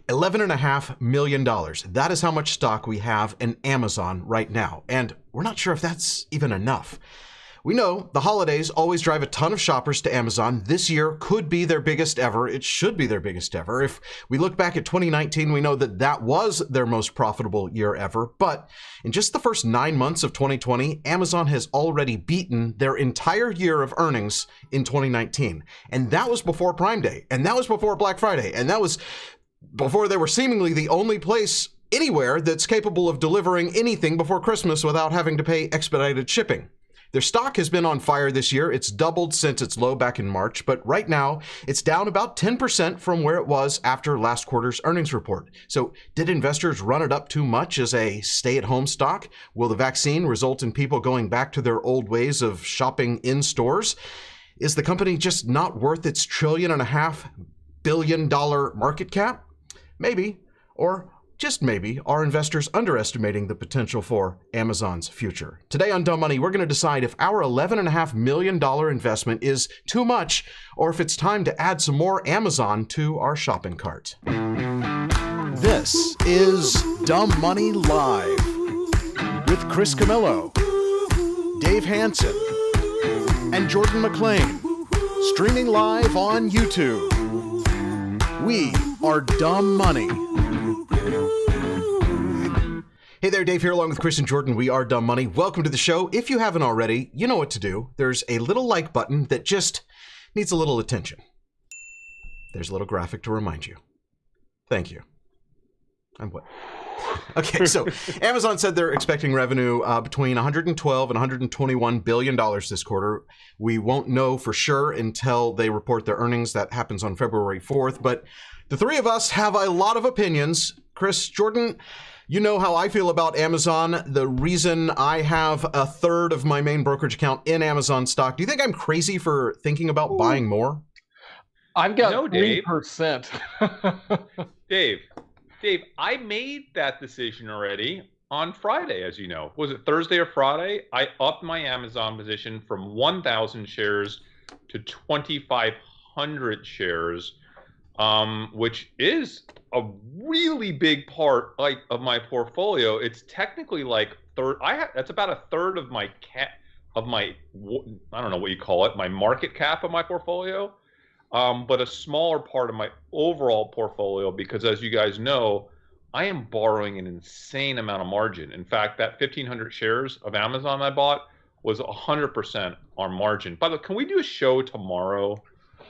$11.5 million. That is how much stock we have in Amazon right now. And we're not sure if that's even enough. We know the holidays always drive a ton of shoppers to Amazon. This year could be their biggest ever. It should be their biggest ever. If we look back at 2019, we know that that was their most profitable year ever. But in just the first 9 months of 2020, Amazon has already beaten their entire year of earnings in 2019. And that was before Prime Day. And that was before Black Friday. And that was before they were seemingly the only place anywhere that's capable of delivering anything before Christmas without having to pay expedited shipping. Their stock has been on fire this year. It's doubled since its low back in March, but right now it's down about 10% from where it was after last quarter's earnings report. So did investors run it up too much as a stay-at-home stock? Will the vaccine result in people going back to their old ways of shopping in stores? Is the company just not worth its $1.5 billion market cap? Maybe, or just maybe, are investors underestimating the potential for Amazon's future? Today on Dumb Money, we're going to decide if our $11.5 million investment is too much or if it's time to add some more Amazon to our shopping cart. This is Dumb Money Live with Chris Camillo, Dave Hansen, and Jordan McLean, streaming live on YouTube. We are Dumb Money. Hey there, Dave here along with Chris and Jordan. We are Dumb Money. Welcome to the show. If you haven't already, you know what to do. There's a little like button that just needs a little attention. There's a little graphic to remind you. Thank you. I'm what? Okay, so Amazon said they're expecting revenue between $112 and $121 billion this quarter. We won't know for sure until they report their earnings. That happens on February 4th. But the three of us have a lot of opinions. Chris, Jordan, you know how I feel about Amazon. The reason I have a third of my main brokerage account in Amazon stock. Do you think I'm crazy for thinking about buying more? I've got No, Dave. 3%. Dave, I made that decision already on Friday, as you know. Was it Thursday or Friday? I upped my Amazon position from 1,000 shares to 2,500 shares, which is a really big part of my portfolio. It's technically like that's about a third of my I don't know what you call it, my market cap of my portfolio. But a smaller part of my overall portfolio, because as you guys know, I am borrowing an insane amount of margin. In fact, that 1,500 shares of Amazon I bought was 100% on margin. By the way, can we do a show tomorrow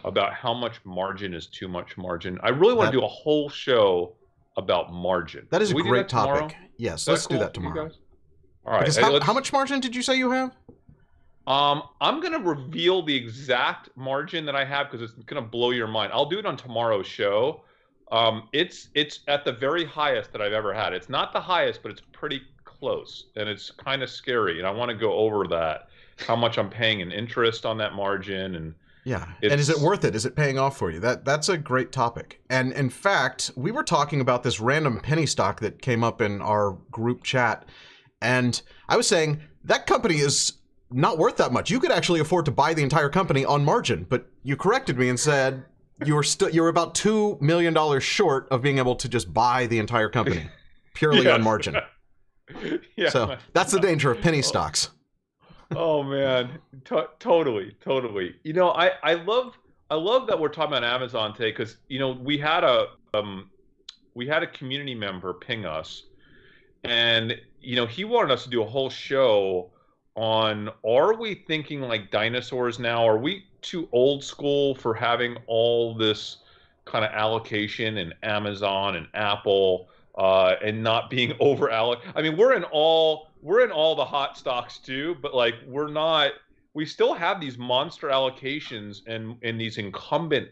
about how much margin is too much margin? I really want to do a whole show about margin. That is a great topic. Yes, let's do that tomorrow. All right. Because how much margin did you say you have? I'm going to reveal the exact margin that I have because it's going to blow your mind. I'll do it on tomorrow's show. It's at the very highest that I've ever had. It's not the highest, but it's pretty close, and it's kind of scary. And I want to go over that, how much I'm paying in interest on that margin, and yeah. And is it worth it? Is it paying off for you? That's a great topic. And in fact, we were talking about this random penny stock that came up in our group chat, and I was saying that company is not worth that much. You could actually afford to buy the entire company on margin, but you corrected me and said you're about $2 million short of being able to just buy the entire company purely on margin. Yeah. So that's the danger of penny stocks. Oh man, totally. You know, I love that we're talking about Amazon today because you know we had a community member ping us, and you know he wanted us to do a whole show on, are we thinking like dinosaurs now? Are we too old school for having all this kind of allocation in Amazon and Apple and not being over allocated? I mean, we're in all the hot stocks too, but like we still have these monster allocations and these incumbent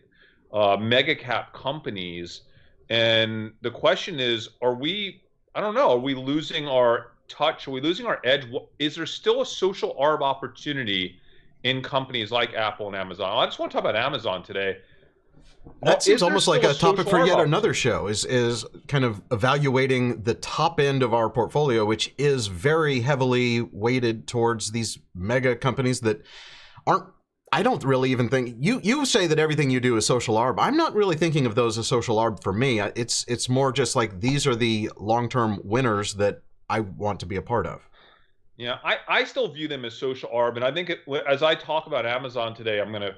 mega cap companies. And the question is, are we losing our touch? Are we losing our edge? Is there still a social arb opportunity in companies like Apple and Amazon? I just want to talk about Amazon today. That seems almost like a topic for yet another show, is kind of evaluating the top end of our portfolio, which is very heavily weighted towards these mega companies that aren't, I don't really even think you say that everything you do is social arb. I'm not really thinking of those as social arb for me. It's more just like these are the long-term winners that I want to be a part of. Yeah, I still view them as social arb, and I think as I talk about Amazon today, I'm going to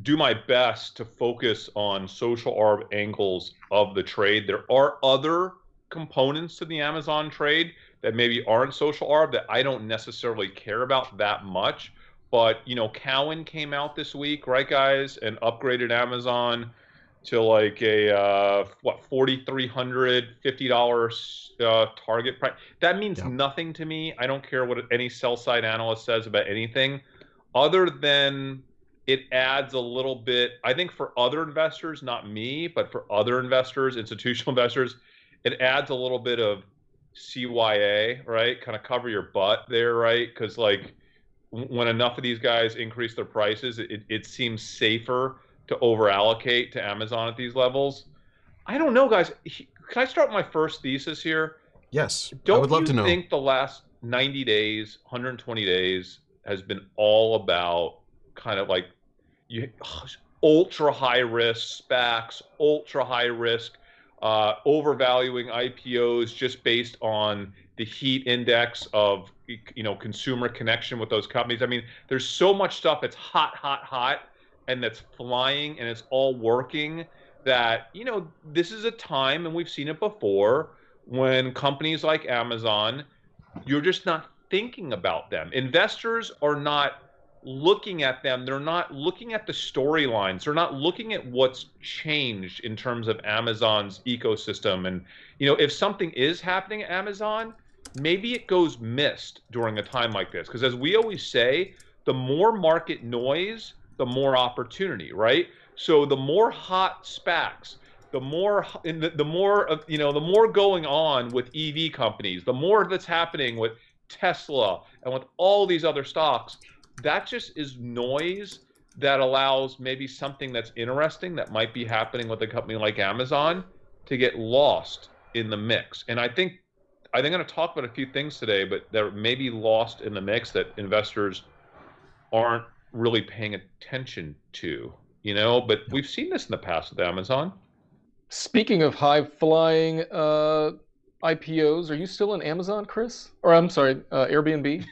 do my best to focus on social arb angles of the trade. There are other components to the Amazon trade that maybe aren't social arb that I don't necessarily care about that much. But, Cowen came out this week, right, guys, and upgraded Amazon to like a $4,350 target price. That means Yeah. nothing to me. I don't care what any sell side analyst says about anything, other than it adds a little bit. I think for other investors, not me, but for other investors, institutional investors, it adds a little bit of CYA, right? Kind of cover your butt there, right? Because like when enough of these guys increase their prices, it seems safer to over allocate to Amazon at these levels. I don't know, guys. Can I start my first thesis here? Yes, I would Don't love you to know. think the last 90 days, 120 days has been all about kind of like you ultra high risk SPACs, ultra high risk, overvaluing IPOs just based on the heat index of consumer connection with those companies. I mean, there's so much stuff that's hot, hot, hot, and that's flying, and it's all working. That this is a time, and we've seen it before, when companies like Amazon, you're just not thinking about them. Investors are not looking at them. They're not looking at the storylines. They're not looking at what's changed in terms of Amazon's ecosystem. And, if something is happening at Amazon, maybe it goes missed during a time like this. Because as we always say, the more market noise, the more opportunity, right? So the more hot SPACs, the more the more of the more going on with EV companies, the more that's happening with Tesla and with all these other stocks, that just is noise that allows maybe something that's interesting that might be happening with a company like Amazon to get lost in the mix. And I think I'm going to talk about a few things today, but that may be lost in the mix that investors aren't really paying attention to, but we've seen this in the past with Amazon. Speaking of high flying IPOs, are you still in Amazon, Chris? Or I'm sorry, Airbnb?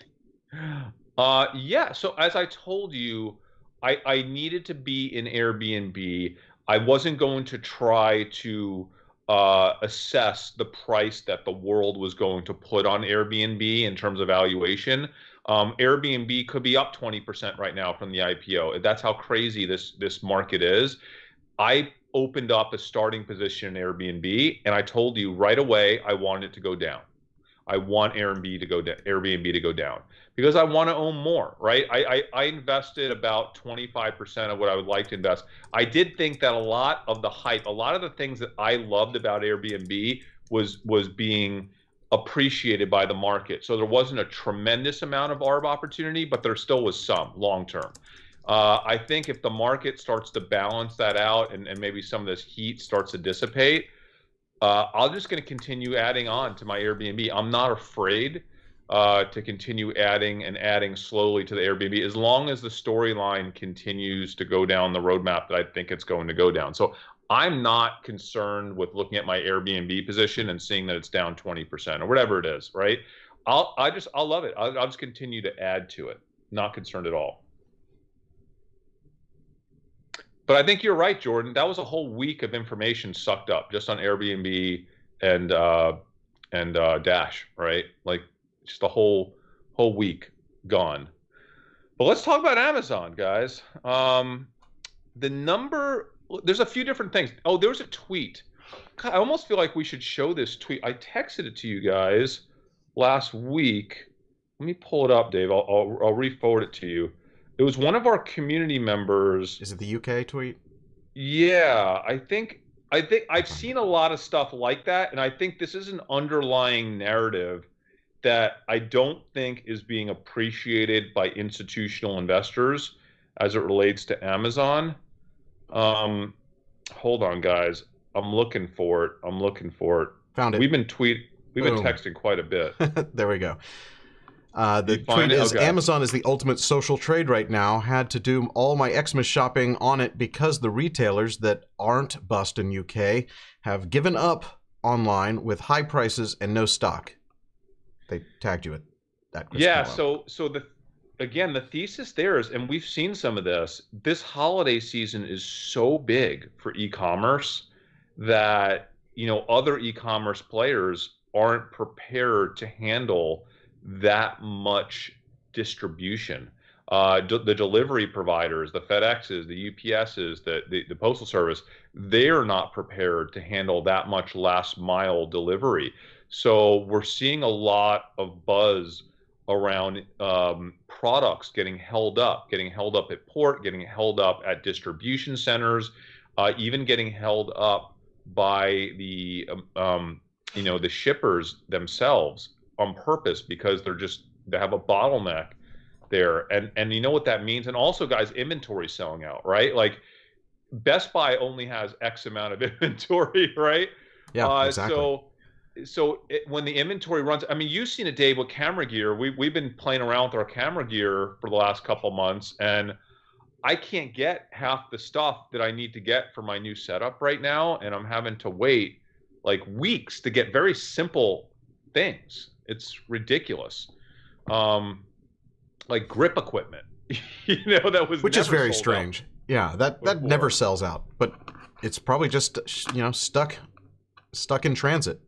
Yeah. So as I told you, I needed to be in Airbnb. I wasn't going to try to assess the price that the world was going to put on Airbnb in terms of valuation. Airbnb could be up 20% right now from the IPO. That's how crazy this market is. I opened up a starting position in Airbnb, and I told you right away I wanted it to go down. I want Airbnb to go down because I want to own more, right? I invested about 25% of what I would like to invest. I did think that a lot of the hype, a lot of the things that I loved about Airbnb was being appreciated by the market. So there wasn't a tremendous amount of ARB opportunity, but there still was some long term. I think if the market starts to balance that out and maybe some of this heat starts to dissipate, I'm just going to continue adding on to my Airbnb. I'm not afraid to continue adding slowly to the Airbnb as long as the storyline continues to go down the roadmap that I think it's going to go down. So I'm not concerned with looking at my Airbnb position and seeing that it's down 20% or whatever it is, right? I'll love it. I'll just continue to add to it. Not concerned at all. But I think you're right, Jordan. That was a whole week of information sucked up just on Airbnb and Dash, right? Like just a whole week gone. But let's talk about Amazon, guys. There's a few different things. Oh, there was a tweet. God, I almost feel like we should show this tweet. I texted it to you guys last week. Let me pull it up, Dave. I'll re-forward it to you. It was one of our community members. Is it the UK tweet? Yeah, I think I've seen a lot of stuff like that, and I think this is an underlying narrative that I don't think is being appreciated by institutional investors as it relates to Amazon. Hold on, guys. I'm looking for it. Found it. We've been texting quite a bit. There we go. The tweet is, Amazon is the ultimate social trade right now. Had to do all my Xmas shopping on it because the retailers that aren't bust in UK have given up online with high prices and no stock. They tagged you at that. Yeah, so the thesis there is, and we've seen some of this holiday season is so big for e-commerce that, other e-commerce players aren't prepared to handle that much distribution. The delivery providers, the FedExes, the UPSs, the Postal Service, they're not prepared to handle that much last mile delivery. So we're seeing a lot of buzz around products getting held up at port, getting held up at distribution centers, even getting held up by the shippers themselves on purpose because they have a bottleneck there. And you know what that means? And also, guys, inventory selling out, right? Like Best Buy only has X amount of inventory, right? Yeah, exactly. So when the inventory runs, I mean, you've seen it, Dave, with camera gear. We've been playing around with our camera gear for the last couple months, and I can't get half the stuff that I need to get for my new setup right now, and I'm having to wait like weeks to get very simple things. It's ridiculous. Like grip equipment, that was which is very strange. Out. Yeah, that never sells out, but it's probably just stuck in transit.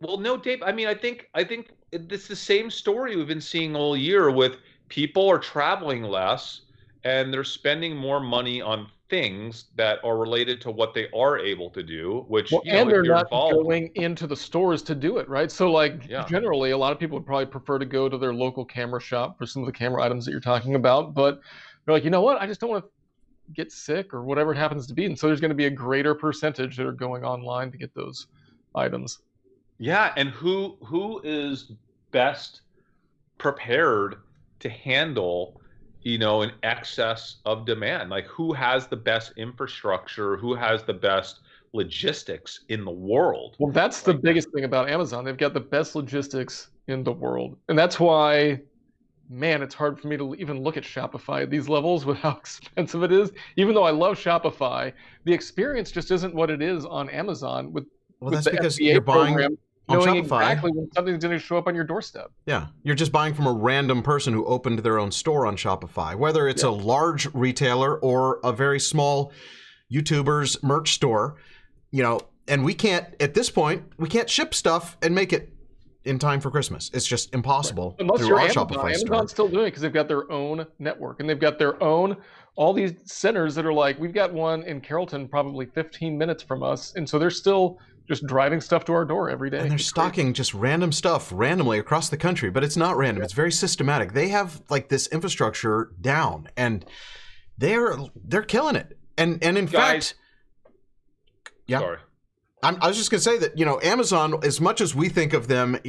Well, no, Dave. I mean, I think it's the same story we've been seeing all year. With people are traveling less and they're spending more money on things that are related to what they are able to do. Which and they're not going into the stores to do it, right? So, generally, a lot of people would probably prefer to go to their local camera shop for some of the camera items that you're talking about. But they're like, you know what? I just don't want to get sick or whatever it happens to be, and so there's going to be a greater percentage that are going online to get those items. Yeah, and who is best prepared to handle, an excess of demand? Like, who has the best infrastructure? Who has the best logistics in the world? Well, that's the biggest thing about Amazon. They've got the best logistics in the world, and that's why, man, it's hard for me to even look at Shopify at these levels with how expensive it is. Even though I love Shopify, the experience just isn't what it is on Amazon with that's the because FBA you're buying program, on knowing Shopify exactly when something's going to show up on your doorstep. Yeah, you're just buying from a random person who opened their own store on Shopify, whether it's a large retailer or a very small YouTuber's merch store, and we can't, at this point, we can't ship stuff and make it in time for Christmas. It's just impossible. Unless through you're our Amazon. Shopify store. Amazon's still doing it because they've got their own network and they've got their own, all these centers that are like, we've got one in Carrollton probably 15 minutes from us. And so they're still just driving stuff to our door every day. And they're stocking just random stuff randomly across the country, but it's not random. It's very systematic. They have this infrastructure down, and they're killing it. And in fact, yeah. Sorry. I was just going to say that, Amazon, as much as we think of them,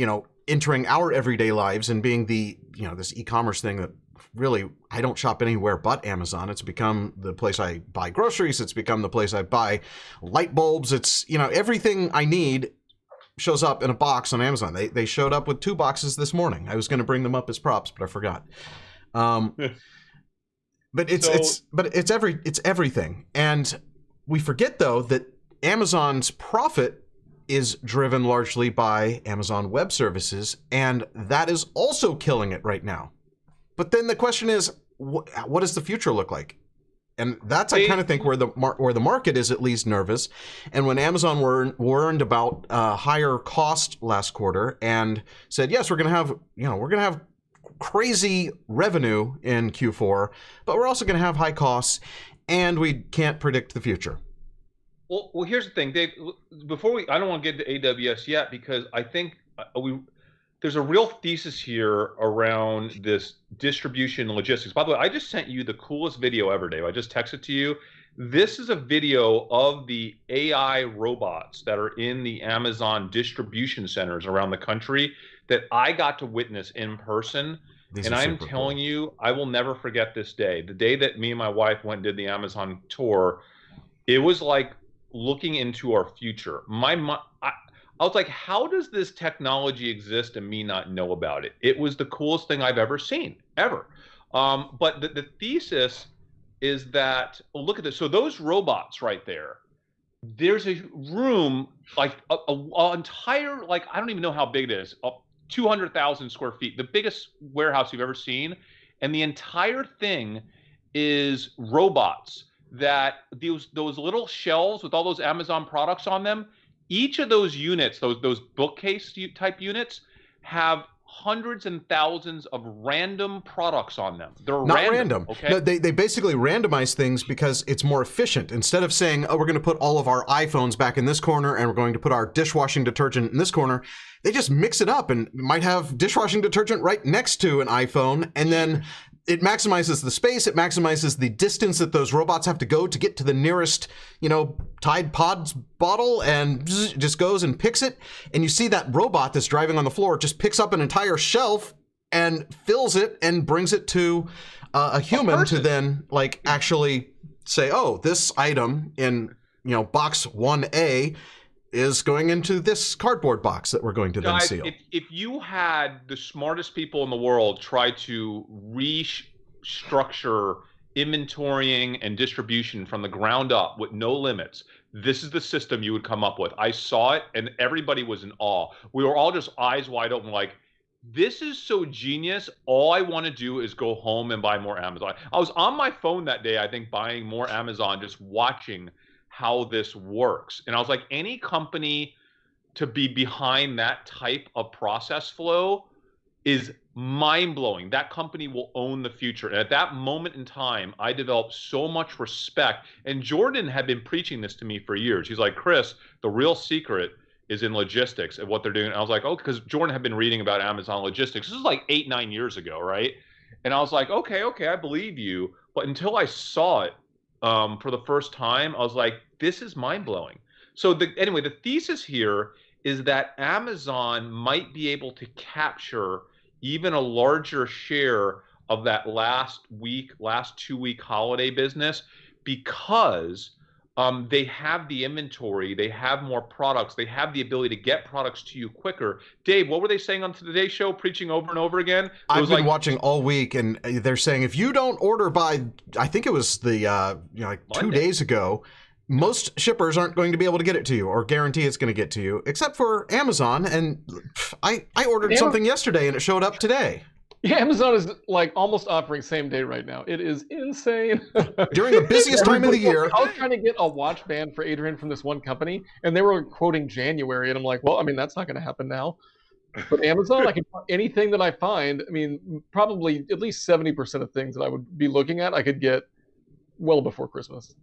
entering our everyday lives and being the, this e-commerce thing that really, I don't shop anywhere but Amazon. It's become the place I buy groceries. It's become the place I buy light bulbs. It's, everything I need shows up in a box on Amazon. They showed up with 2 boxes this morning. I was going to bring them up as props, but I forgot. But it's everything. And we forget, though, that Amazon's profit is driven largely by Amazon Web Services, and that is also killing it right now. But then the question is, what does the future look like? And that's, I kind of think, where the market is at least nervous. And when Amazon warned about higher cost last quarter and said, yes, we're going to have crazy revenue in Q4, but we're also going to have high costs, and we can't predict the future. Well, here's the thing, Dave. I don't want to get to AWS yet, because I think there's a real thesis here around this distribution and logistics. By the way, I just sent you the coolest video ever, Dave. I just texted to you. This is a video of the AI robots that are in the Amazon distribution centers around the country that I got to witness in person. And I'm telling you, I will never forget this day. The day that me and my wife went and did the Amazon tour, it was like looking into our future. I was like, how does this technology exist and me not know about it? It was the coolest thing I've ever seen, ever. But the thesis is that, well, look at this. So those robots right there, there's a room, like a entire, like, I don't even know how big it is, 200,000 square feet, the biggest warehouse you've ever seen. And the entire thing is robots that those little shelves with all those Amazon products on them, each of those units, those bookcase type units, have hundreds and thousands of random products on them. They're not random. Okay. No, they basically randomize things because it's more efficient. Instead of saying, oh, we're going to put all of our iPhones back in this corner and we're going to put our dishwashing detergent in this corner, they just mix it up and might have dishwashing detergent right next to an iPhone, and then it maximizes the space, it maximizes the distance that those robots have to go to get to the nearest, Tide Pods bottle, and just goes and picks it. And you see that robot that's driving on the floor just picks up an entire shelf and fills it and brings it to a human to then actually say, oh, this item in, box 1A is going into this cardboard box that we're going to then seal. If you had the smartest people in the world try to restructure inventorying and distribution from the ground up with no limits, this is the system you would come up with. I saw it and everybody was in awe. We were all just eyes wide open, like, this is so genius. All I want to do is go home and buy more Amazon. I was on my phone that day, I think, buying more Amazon, just watching how this works. And I was like, any company to be behind that type of process flow is mind-blowing. That company will own the future. And at that moment in time, I developed so much respect. And Jordan had been preaching this to me for years. He's like, Chris, the real secret is in logistics and what they're doing. And I was like, oh, because Jordan had been reading about Amazon logistics. This is like 8-9 years ago, right? And I was like, okay, I believe you. But until I saw it for the first time, I was like, this is mind-blowing. So anyway, the thesis here is that Amazon might be able to capture even a larger share of that last 2-week holiday business because they have the inventory, they have more products, they have the ability to get products to you quicker. Dave, what were they saying on today's show, preaching over and over again? I've been watching all week, and they're saying if you don't order by, I think it was the 2 days ago, most shippers aren't going to be able to get it to you or guarantee it's going to get to you, except for Amazon. And I ordered something yesterday and it showed up today. Yeah, Amazon is like almost offering same day right now. It is insane. During the busiest time of the year. I was trying to get a watch band for Adrian from this one company, and they were quoting January, and I'm like, well, I mean, that's not going to happen now. But Amazon, I can anything that I find. I mean, probably at least 70% of things that I would be looking at, I could get well before Christmas.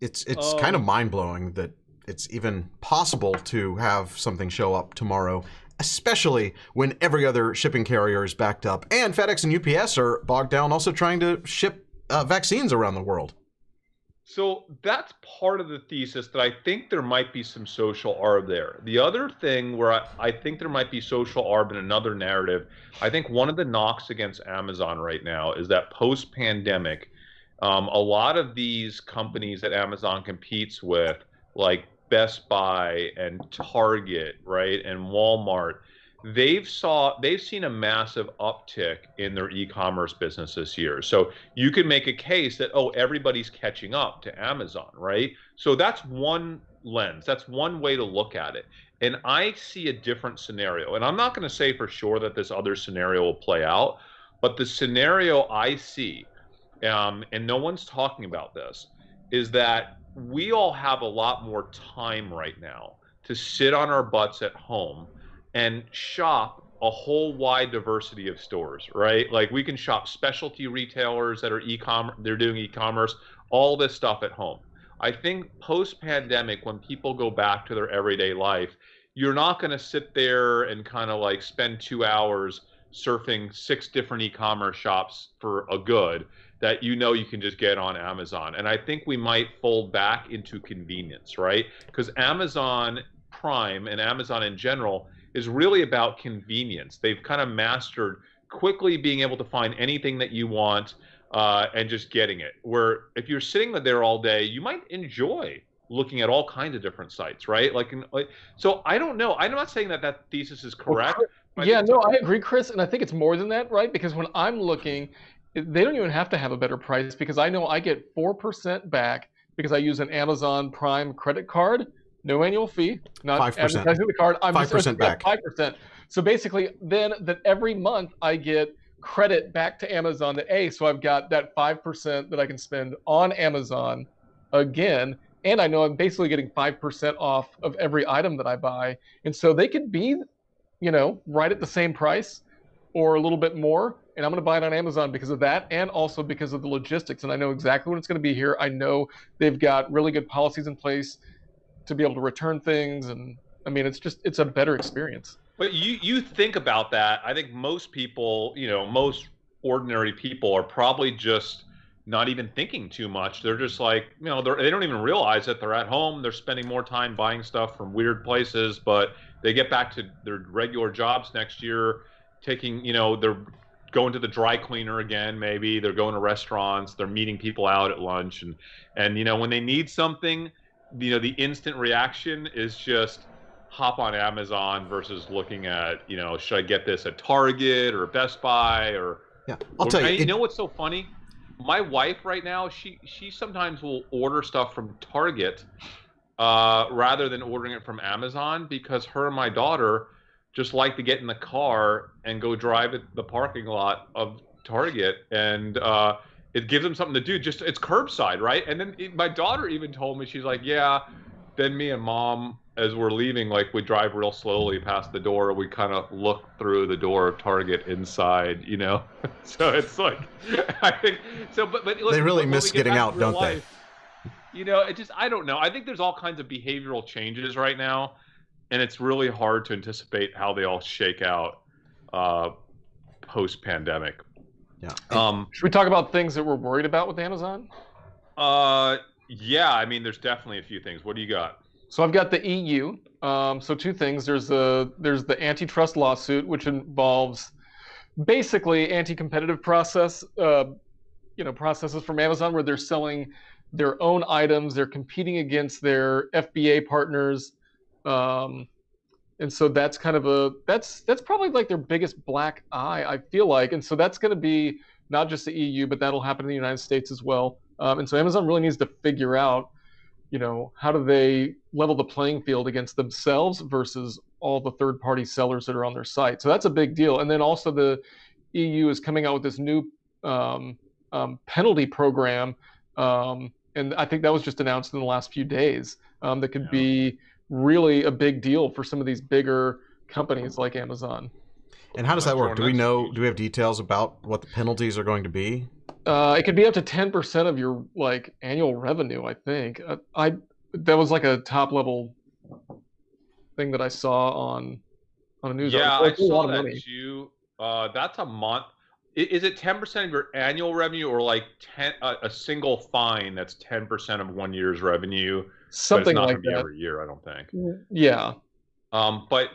It's kind of mind-blowing that it's even possible to have something show up tomorrow, especially when every other shipping carrier is backed up. And FedEx and UPS are bogged down also trying to ship vaccines around the world. So that's part of the thesis that I think there might be some social arb there. The other thing where I think there might be social arb in another narrative, I think one of the knocks against Amazon right now is that post-pandemic, a lot of these companies that Amazon competes with, like Best Buy and Target, right, and Walmart, they've seen a massive uptick in their e-commerce business this year. So you can make a case that, oh, everybody's catching up to Amazon, right? So that's one lens. That's one way to look at it. And I see a different scenario. And I'm not going to say for sure that this other scenario will play out, but the scenario I see, and no one's talking about this, is that we all have a lot more time right now to sit on our butts at home and shop a whole wide diversity of stores, right? Like we can shop specialty retailers that are e-commerce, they're doing e-commerce, all this stuff at home. I think post-pandemic, when people go back to their everyday life, you're not going to sit there and kind of like spend 2 hours surfing 6 different e-commerce shops for a good that you can just get on Amazon. And I think we might fold back into convenience, right? Because Amazon Prime and Amazon in general is really about convenience. They've kind of mastered quickly being able to find anything that you want and just getting it. Where if you're sitting there all day, you might enjoy looking at all kinds of different sites, right? So I don't know. I'm not saying that thesis is correct. Yeah, no, I agree, Chris, and I think it's more than that, right? Because when I'm looking, they don't even have to have a better price because I know I get 4% back because I use an Amazon Prime credit card, no annual fee, not 5%. advertising the card. I'm 5% back. 5%. So basically, then that every month I get credit back to Amazon. So I've got that 5% that I can spend on Amazon again, and I know I'm basically getting 5% off of every item that I buy, and so they could be, right at the same price or a little bit more. And I'm going to buy it on Amazon because of that and also because of the logistics. And I know exactly what it's going to be here. I know they've got really good policies in place to be able to return things. And I mean, it's a better experience. But you think about that. I think most people, most ordinary people are probably just not even thinking too much. They're just like, they don't even realize that they're at home. They're spending more time buying stuff from weird places, but they get back to their regular jobs next year, they're going to the dry cleaner again, maybe they're going to restaurants, they're meeting people out at lunch, and when they need something, the instant reaction is just hop on Amazon versus looking at, should I get this at Target or Best Buy or I'll tell you. You know what's so funny? My wife right now, she sometimes will order stuff from Target rather than ordering it from Amazon because her and my daughter just like to get in the car and go drive at the parking lot of Target, and it gives them something to do. Just it's curbside, right? And then my daughter even told me, she's like, yeah. Then me and Mom, as we're leaving, like we drive real slowly past the door, we kind of look through the door of Target inside, So it's like, I think so. But they really miss getting out, don't they? I don't know. I think there's all kinds of behavioral changes right now, and it's really hard to anticipate how they all shake out post-pandemic. Yeah. Should we talk about things that we're worried about with Amazon? Yeah. I mean, there's definitely a few things. What do you got? So I've got the EU. So two things. There's the antitrust lawsuit, which involves basically anti-competitive processes from Amazon where they're selling their own items. They're competing against their FBA partners. And so that's kind of that's probably like their biggest black eye, I feel like. And so that's going to be not just the EU, but that'll happen in the United States as well. And so Amazon really needs to figure out, how do they level the playing field against themselves versus all the third-party sellers that are on their site. So that's a big deal. And then also the EU is coming out with this new penalty program, and I think that was just announced in the last few days. That could be really a big deal for some of these bigger companies like Amazon. And how does that work? Do we have details about what the penalties are going to be? It could be up to 10% of your annual revenue, I think. That was like a top level thing that I saw on a news. Yeah, I saw that too. That's a month. Is it 10% of your annual revenue, or like a single fine that's 10% of 1 year's revenue? Something like that. Every year, I don't think. Yeah. But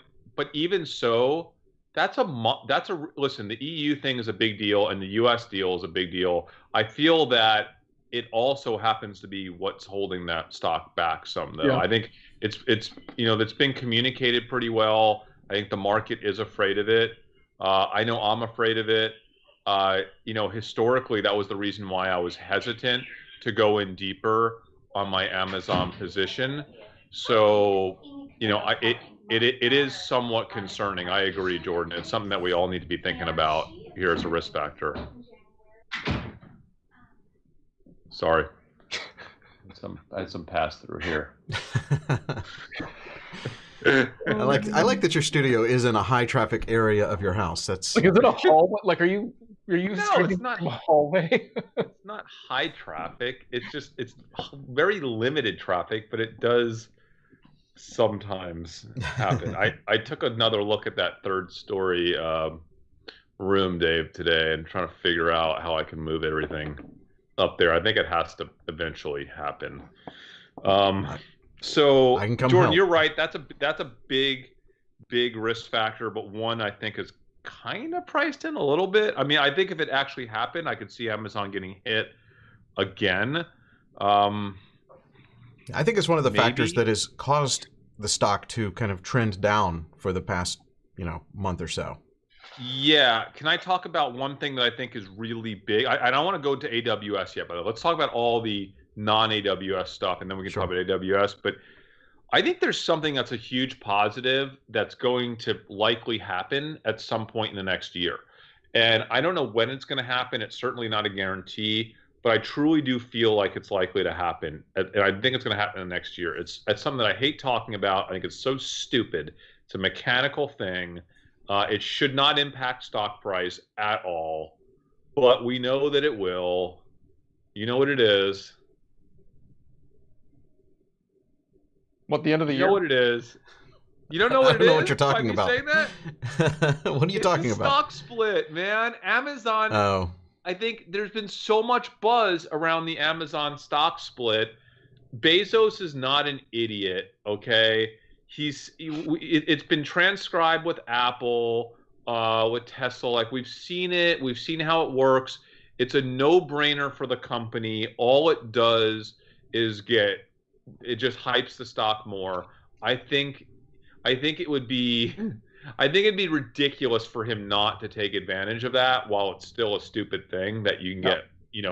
even so, listen. The EU thing is a big deal, and the US deal is a big deal. I feel that it also happens to be what's holding that stock back some, though. Yeah. I think it's been communicated pretty well. I think the market is afraid of it. I know I'm afraid of it. Historically, that was the reason why I was hesitant to go in deeper on my Amazon position. So, it is somewhat concerning. I agree, Jordan. It's something that we all need to be thinking about here as a risk factor. Sorry. I had some pass through here. I like that your studio is in a high traffic area of your house. That's is it a hallway? Are you no, it's not a hallway? It's not high traffic. It's very limited traffic, but it does sometimes happen. I took another look at that third story room, Dave, today, and trying to figure out how I can move everything up there. I think it has to eventually happen. So Jordan, help. You're right. That's a big risk factor, but one I think is kind of priced in a little bit. I mean, I think if it actually happened, I could see Amazon getting hit again. I think it's one of the factors Maybe. that has caused the stock to kind of trend down for the past, month or so. Yeah. Can I talk about one thing that I think is really big? I don't want to go to AWS yet, but let's talk about all the non-AWS stuff, and then we can Sure. talk about AWS. But I think there's something that's a huge positive that's going to likely happen at some point in the next year. And I don't know when it's going to happen. It's certainly not a guarantee, but I truly do feel like it's likely to happen. And I think it's going to happen in the next year. It's something that I hate talking about. I think it's so stupid. It's a mechanical thing. It should not impact stock price at all, but we know that it will. You know what it is. What, the end of the You year? know what it is. You don't know I what it don't is? know what you're talking about. Saying that? What are you talking It's a about? stock split, man. Amazon. Oh, I think there's been so much buzz around the Amazon stock split. Bezos is not an idiot, okay? It's been transcribed with Apple, with Tesla. Like, we've seen it. We've seen how it works. It's a no-brainer for the company. All it does is it just hypes the stock more. I think it would be I think it'd be ridiculous for him not to take advantage of that while it's still a stupid thing that you can No.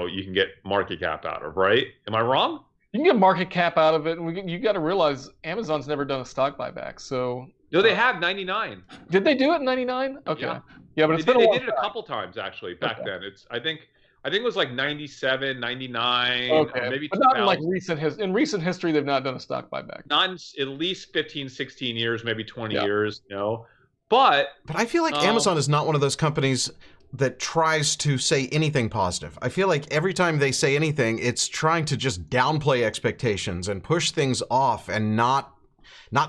get, you can get market cap out of, right? Am I wrong? You can get market cap out of it, and you got to realize Amazon's never done a stock buyback. So No, they have 99. did they do it in '99? Okay, Yeah. yeah, but They it's did, been a they long did it a time. couple times actually back Okay. then. I think it was like 97, 99, Okay, or maybe but not in 2000. like in recent history, they've not done a stock buyback. Not in at least 15, 16 years, maybe 20 Yeah. years, But but I feel like Amazon is not one of those companies that tries to say anything positive. I feel like every time they say anything, it's trying to just downplay expectations and push things off and not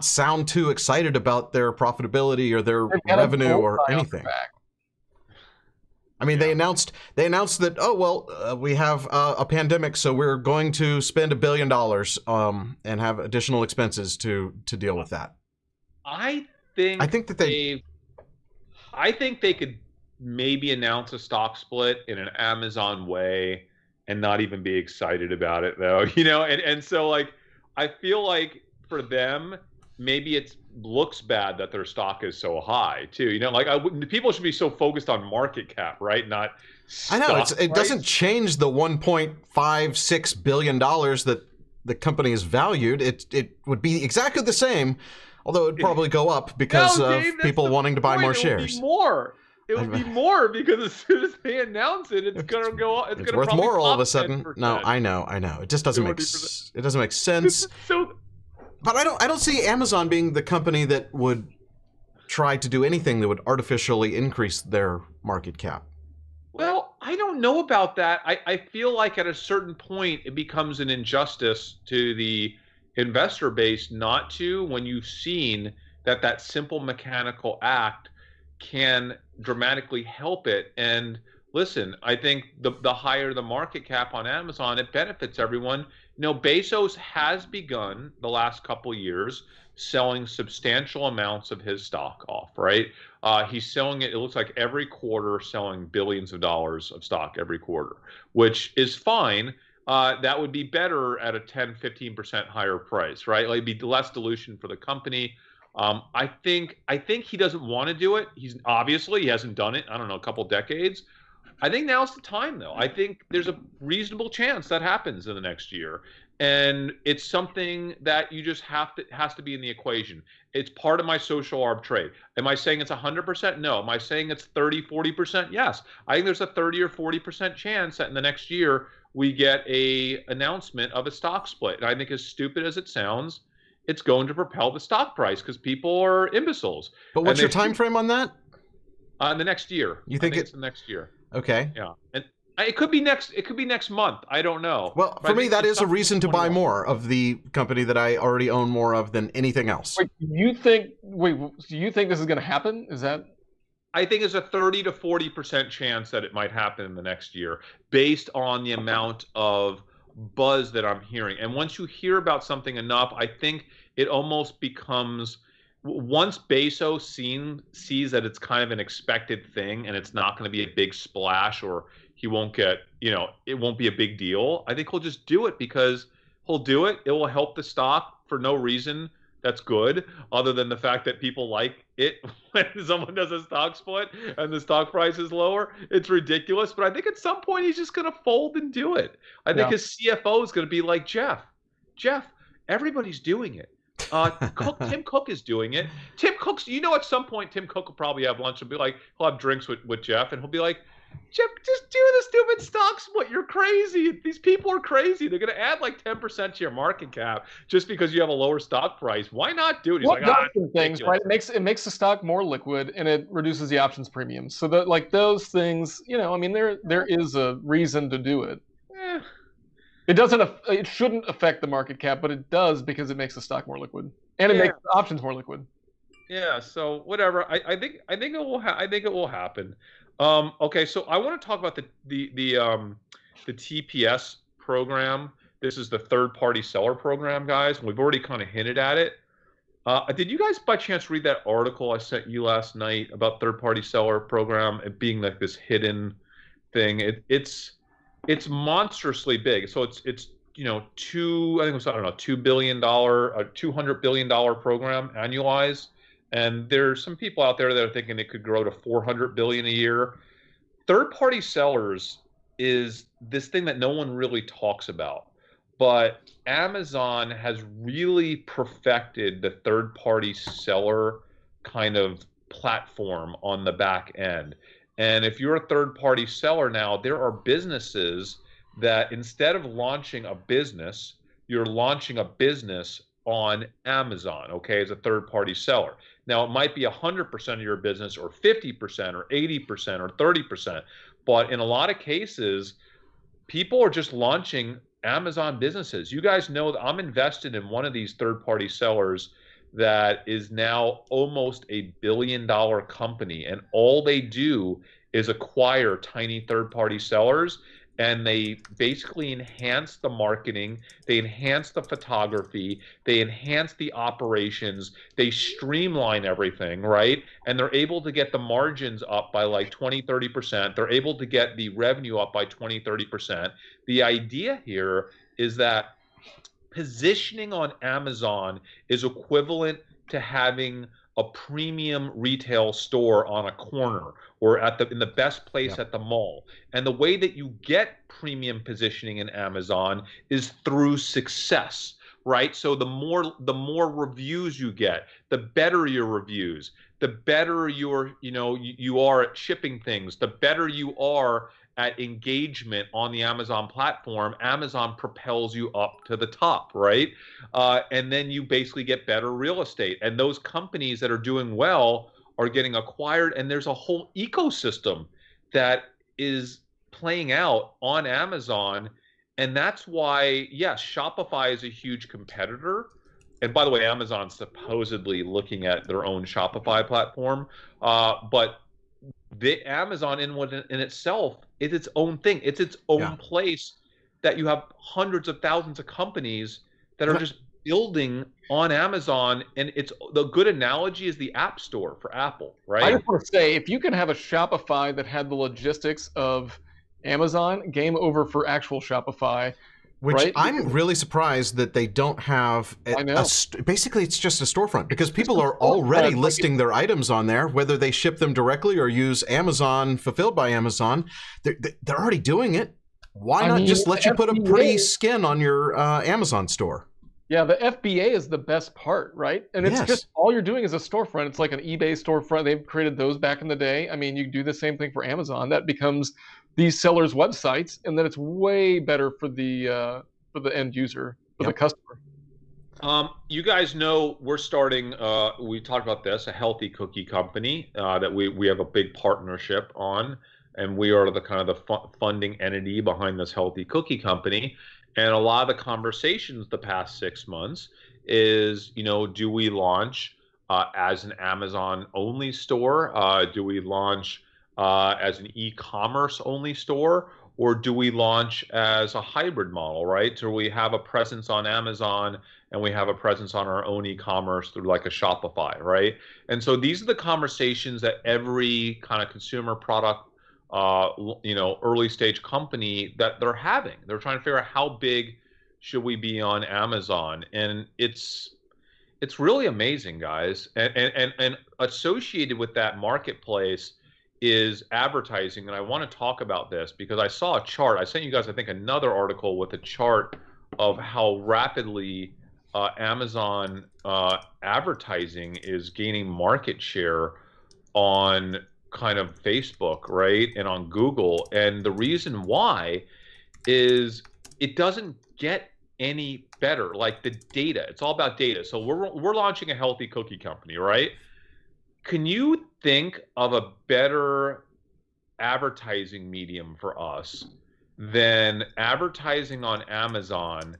sound too excited about their profitability or their They've got a revenue or bullseye on anything. their back. I mean, they announced that, we have a pandemic, so we're going to spend $1 billion and have additional expenses to deal with that. I think that they I think they could maybe announce a stock split in an Amazon way and not even be excited about it, though. And so, like, I feel like for them, maybe it looks bad that their stock is so high too. Like, people should be so focused on market cap, right? Not I know stock it price. doesn't change the $1.56 billion that the company is valued. It would be exactly the same, although it would probably go up because No, of Dave, that's people the wanting to buy point. more It shares. would be more. It would be more because as soon as they announce it, it's gonna go up. It's worth more all of a sudden. No, I know. It just doesn't make it doesn't make sense. So, But I don't see Amazon being the company that would try to do anything that would artificially increase their market cap. well, I don't know about that. I feel like at a certain point it becomes an injustice to the investor base not to, when you've seen that simple mechanical act can dramatically help it. And listen, I think the higher the market cap on Amazon, it benefits everyone. Bezos has begun the last couple years selling substantial amounts of his stock off, right? He's selling it looks like every quarter, selling billions of dollars of stock every quarter, which is fine. That would be better at a 10, 15% higher price, right? Like, it'd be less dilution for the company. I think he doesn't want to do it. He hasn't done it, I don't know, a couple decades. I think now's the time, though. I think there's a reasonable chance that happens in the next year. And it's something that you just has to be in the equation. It's part of my social arb trade. Am I saying it's 100%? No. Am I saying it's 30, 40%? Yes. I think there's a 30 or 40% chance that in the next year we get a announcement of a stock split. And I think, as stupid as it sounds, it's going to propel the stock price because people are imbeciles. But what's your time frame on that? In the next year. You think it's the next year? Okay. Yeah, and it could be next month. I don't know. Well, for me, that is a reason to buy more of the company that I already own more of than anything else. Wait, do you think this is going to happen? Is that? I think it's a 30 to 40% chance that it might happen in the next year, based on the amount of buzz that I'm hearing. And once you hear about something enough, I think it almost becomes, once Bezos sees that it's kind of an expected thing and it's not going to be a big splash, or he won't get, it won't be a big deal, I think he'll just do it because, he'll do it. It will help the stock for no reason that's good, other than the fact that people like it when someone does a stock split and the stock price is lower. It's ridiculous, but I think at some point he's just going to fold and do it. I think his CFO is going to be like, Jeff, everybody's doing it. Tim Cook is doing it. Tim Cook's, at some point Tim Cook will probably have lunch and be like, he'll have drinks with Jeff, and he'll be like, Jeff, just do the stupid stock split. You're crazy. These people are crazy. They're going to add like 10% to your market cap just because you have a lower stock price. Why not do it? He's things, right? It makes the stock more liquid, and it reduces the options premium. So that, like, those things, there is a reason to do it. It shouldn't affect the market cap, but it does because it makes the stock more liquid, and it makes the options more liquid. Yeah. So whatever. I think it will happen. Okay, so I want to talk about the TPS program. This is the third-party seller program, guys. We've already kind of hinted at it. Did you guys by chance read that article I sent you last night about third-party seller program, it being like this hidden thing? It's monstrously big. So it's $2 billion, $200 billion program annualized. And there's some people out there that are thinking it could grow to 400 billion a year. Third-party sellers is this thing that no one really talks about, but Amazon has really perfected the third-party seller kind of platform on the back end. And if you're a third-party seller now, there are businesses that instead of launching a business, you're launching a business on Amazon, okay, as a third-party seller. Now, it might be 100% of your business or 50% or 80% or 30%, but in a lot of cases, people are just launching Amazon businesses. You guys know that I'm invested in one of these third-party sellers that is now almost $1 billion company, and all they do is acquire tiny third-party sellers, and they basically enhance the marketing, they enhance the photography, they enhance the operations, they streamline everything, right? And they're able to get the margins up by like 20, 30%. They're able to get the revenue up by 20, 30%. The idea here is that positioning on Amazon is equivalent to having a premium retail store on a corner or in the best place at the mall. And the way that you get premium positioning in Amazon is through success, right? So the more reviews you get, the better your reviews, the better you are at shipping things, the better you are at engagement on the Amazon platform. Amazon propels you up to the top, right? And then you basically get better real estate. And those companies that are doing well are getting acquired. And there's a whole ecosystem that is playing out on Amazon. And that's why, yes, Shopify is a huge competitor. And by the way, Amazon's supposedly looking at their own Shopify platform. But the Amazon in itself is its own thing. It's its own place that you have hundreds of thousands of companies that are just building on Amazon. And it's the good analogy is the App Store for Apple, right? I just want to say, if you can have a Shopify that had the logistics of Amazon, game over for actual Shopify. Which right? I'm really surprised that they don't have. Basically, it's just a storefront because people are already listing their items on there, whether they ship them directly or use Amazon, fulfilled by Amazon. They're already doing it. Why not just let you put a pretty skin on your Amazon store? Yeah, the FBA is the best part, right? And it's just all you're doing is a storefront. It's like an eBay storefront. They've created those back in the day. I mean, you do the same thing for Amazon. That becomes these sellers' websites, and then it's way better for the end user, for the customer. You guys know we're starting. We talked about this, a healthy cookie company that we have a big partnership on, and we are the kind of the funding entity behind this healthy cookie company. And a lot of the conversations the past 6 months is, do we launch as an Amazon-only store? Do we launch as an e-commerce only store? Or do we launch as a hybrid model, right? So we have a presence on Amazon and we have a presence on our own e-commerce through like a Shopify, right? And so these are the conversations that every kind of consumer product early stage company that they're having. They're trying to figure out how big should we be on Amazon? And it's really amazing, guys. And associated with that marketplace is advertising. And I want to talk about this because I saw a chart. I sent you guys, I think, another article with a chart of how rapidly Amazon advertising is gaining market share on kind of Facebook, right? And on Google. And the reason why is it doesn't get any better. Like the data, it's all about data. So we're launching a healthy cookie company, right? Can you think of a better advertising medium for us than advertising on Amazon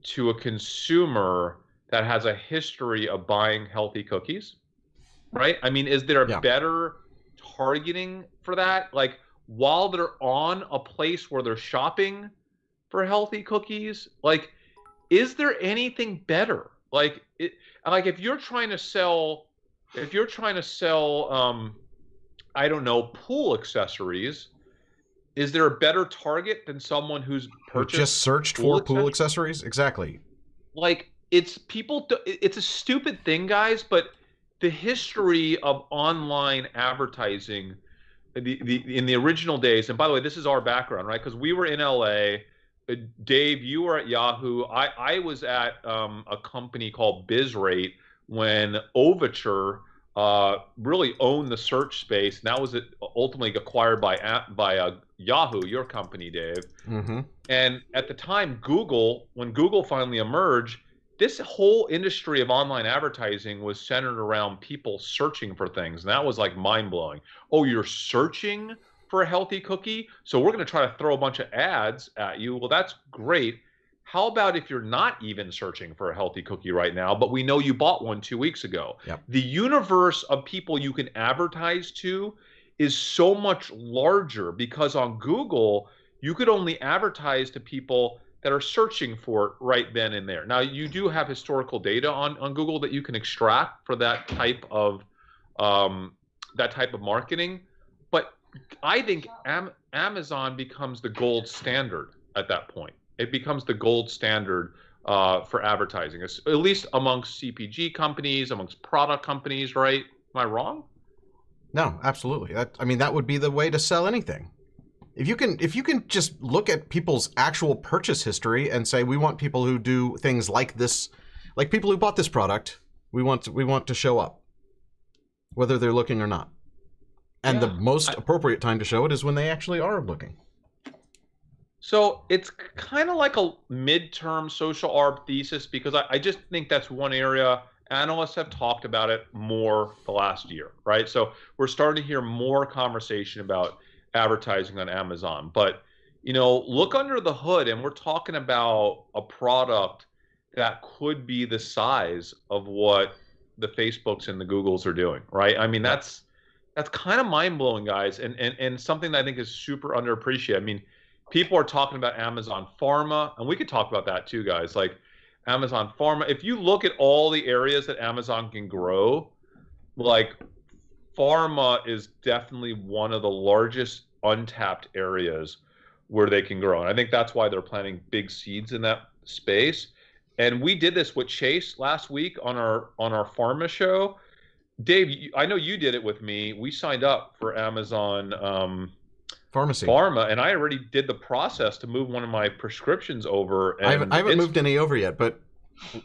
to a consumer that has a history of buying healthy cookies? Right? I mean, is there a better targeting for that? Like while they're on a place where they're shopping for healthy cookies, like is there anything better? Like if you're trying to sell, I don't know, pool accessories, is there a better target than someone who's purchased just searched for pool accessories? Exactly. Like it's a stupid thing, guys, but the history of online advertising, in the original days, and by the way, this is our background, right? Because we were in LA. Dave, you were at Yahoo. I was at a company called BizRate when Overture really owned the search space. And that was ultimately acquired by Yahoo, your company, Dave. Mm-hmm. And at the time, when Google finally emerged, this whole industry of online advertising was centered around people searching for things. And that was like mind-blowing. Oh, you're searching for a healthy cookie? So we're going to try to throw a bunch of ads at you. Well, that's great. How about if you're not even searching for a healthy cookie right now, but we know you bought one 2 weeks ago? Yep. The universe of people you can advertise to is so much larger because on Google, you could only advertise to people that are searching for it right then and there. Now, you do have historical data on Google that you can extract for that type of marketing, but I think Amazon becomes the gold standard at that point. It becomes the gold standard for advertising, at least amongst CPG companies, amongst product companies, right? Am I wrong? No, absolutely. That would be the way to sell anything. If you can just look at people's actual purchase history and say, we want people who do things like this, like people who bought this product, we want to show up, whether they're looking or not. And the most appropriate time to show it is when they actually are looking. So it's kind of like a midterm social arb thesis because I just think that's one area analysts have talked about it more the last year, right? So we're starting to hear more conversation about advertising on Amazon. But, look under the hood and we're talking about a product that could be the size of what the Facebooks and the Googles are doing, right? I mean, that's kind of mind-blowing, guys, and something that I think is super underappreciated. I mean, people are talking about Amazon Pharma, and we could talk about that too, guys. Like Amazon Pharma, if you look at all the areas that Amazon can grow, like pharma is definitely one of the largest untapped areas where they can grow. And I think that's why they're planting big seeds in that space. And we did this with Chase last week on our pharma show. Dave, I know you did it with me. We signed up for Amazon Pharma, and I already did the process to move one of my prescriptions over. And I haven't moved any over yet, but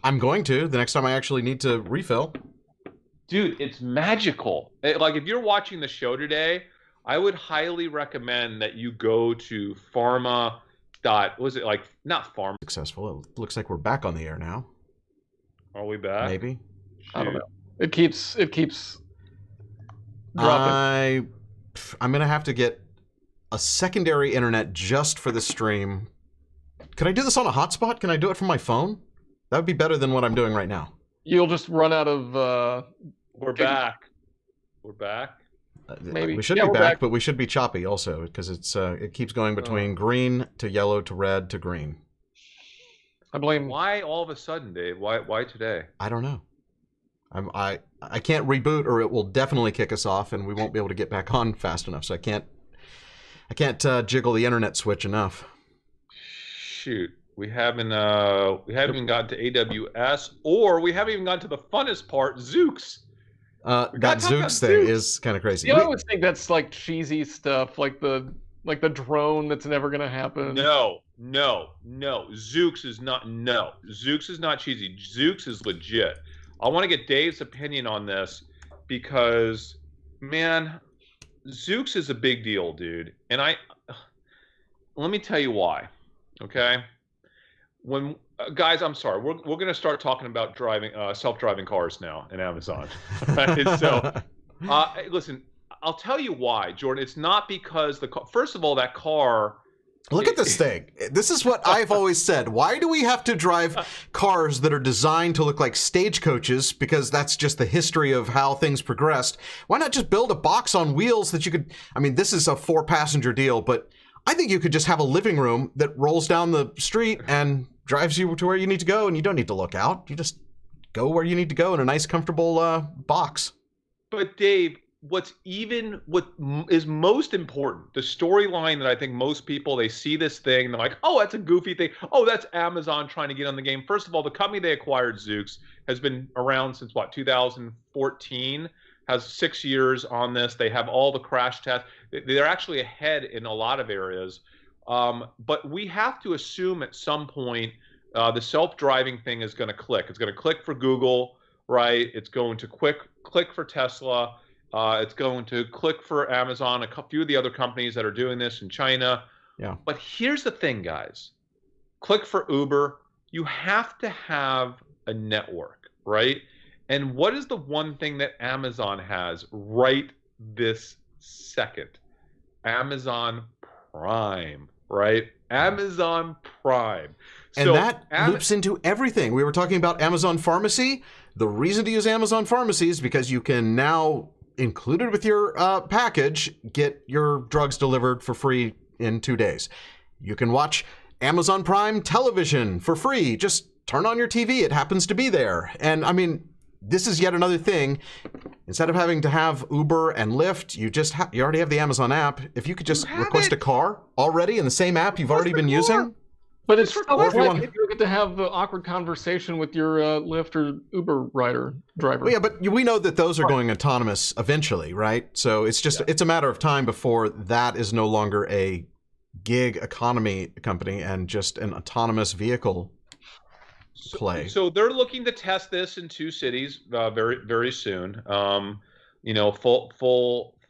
I'm going to the next time I actually need to refill. Dude, it's magical. Like if you're watching the show today, I would highly recommend that you go to pharma. Not pharma. Successful. It looks like we're back on the air now. Are we back? Maybe. Shoot. I don't know. It keeps dropping. I'm gonna have to get a secondary internet just for the stream. Can I do this on a hotspot? Can I do it from my phone? That would be better than what I'm doing right now. You'll just run out of. We're back. We're back. Maybe we should be back, but we should be choppy also because it keeps going between green to yellow to red to green. I blame. Why all of a sudden, Dave? Why today? I don't know. I can't reboot or it will definitely kick us off and we won't be able to get back on fast enough. So I can't jiggle the internet switch enough. Shoot. We haven't even gotten to AWS, or we haven't even gotten to the funnest part, Zoox. That Zoox thing is kind of crazy. Yeah, I always think that's like cheesy stuff, like the drone that's never gonna happen. No. Zoox is not. No, Zoox is not cheesy. Zoox is legit. I want to get Dave's opinion on this because, man, Zoox is a big deal, dude. And let me tell you why. Okay, when guys, I'm sorry, we're gonna start talking about driving self-driving cars now in Amazon. Right? So, listen, I'll tell you why, Jordan. It's not because first of all, that car. Look at this thing. This is what I've always said. Why do we have to drive cars that are designed to look like stagecoaches? Because that's just the history of how things progressed. Why not just build a box on wheels that you could, I mean, this is a 4-passenger deal, but I think you could just have a living room that rolls down the street and drives you to where you need to go, and you don't need to look out. You just go where you need to go in a nice, comfortable box. But Dave, what is most important, the storyline that I think most people, they see this thing, they're like, oh, that's a goofy thing. Oh, that's Amazon trying to get on the game. First of all, the company they acquired, Zoox, has been around since, 2014, has 6 years on this. They have all the crash tests. They're actually ahead in a lot of areas. But we have to assume at some point the self-driving thing is going to click. It's going to click for Google, right? It's going to click for Tesla. It's going to click for Amazon, a few of the other companies that are doing this in China. Yeah. But here's the thing, guys. Click for Uber. You have to have a network, right? And what is the one thing that Amazon has right this second? Amazon Prime, right? Amazon Prime. And that loops into everything. We were talking about Amazon Pharmacy. The reason to use Amazon Pharmacy is because you can now, included with your package, get your drugs delivered for free in 2 days. You can watch Amazon Prime Television for free. Just turn on your TV. It happens to be there. And I mean, this is yet another thing. Instead of having to have Uber and Lyft, you already have the Amazon app. If you could just request a car already in the same app you've already been using. But it's still like if you get to have the awkward conversation with your Lyft or Uber driver. Well, yeah, but we know that those are going autonomous eventually, right? So it's just it's a matter of time before that is no longer a gig economy company and just an autonomous vehicle play. So they're looking to test this in 2 cities very, very soon. Full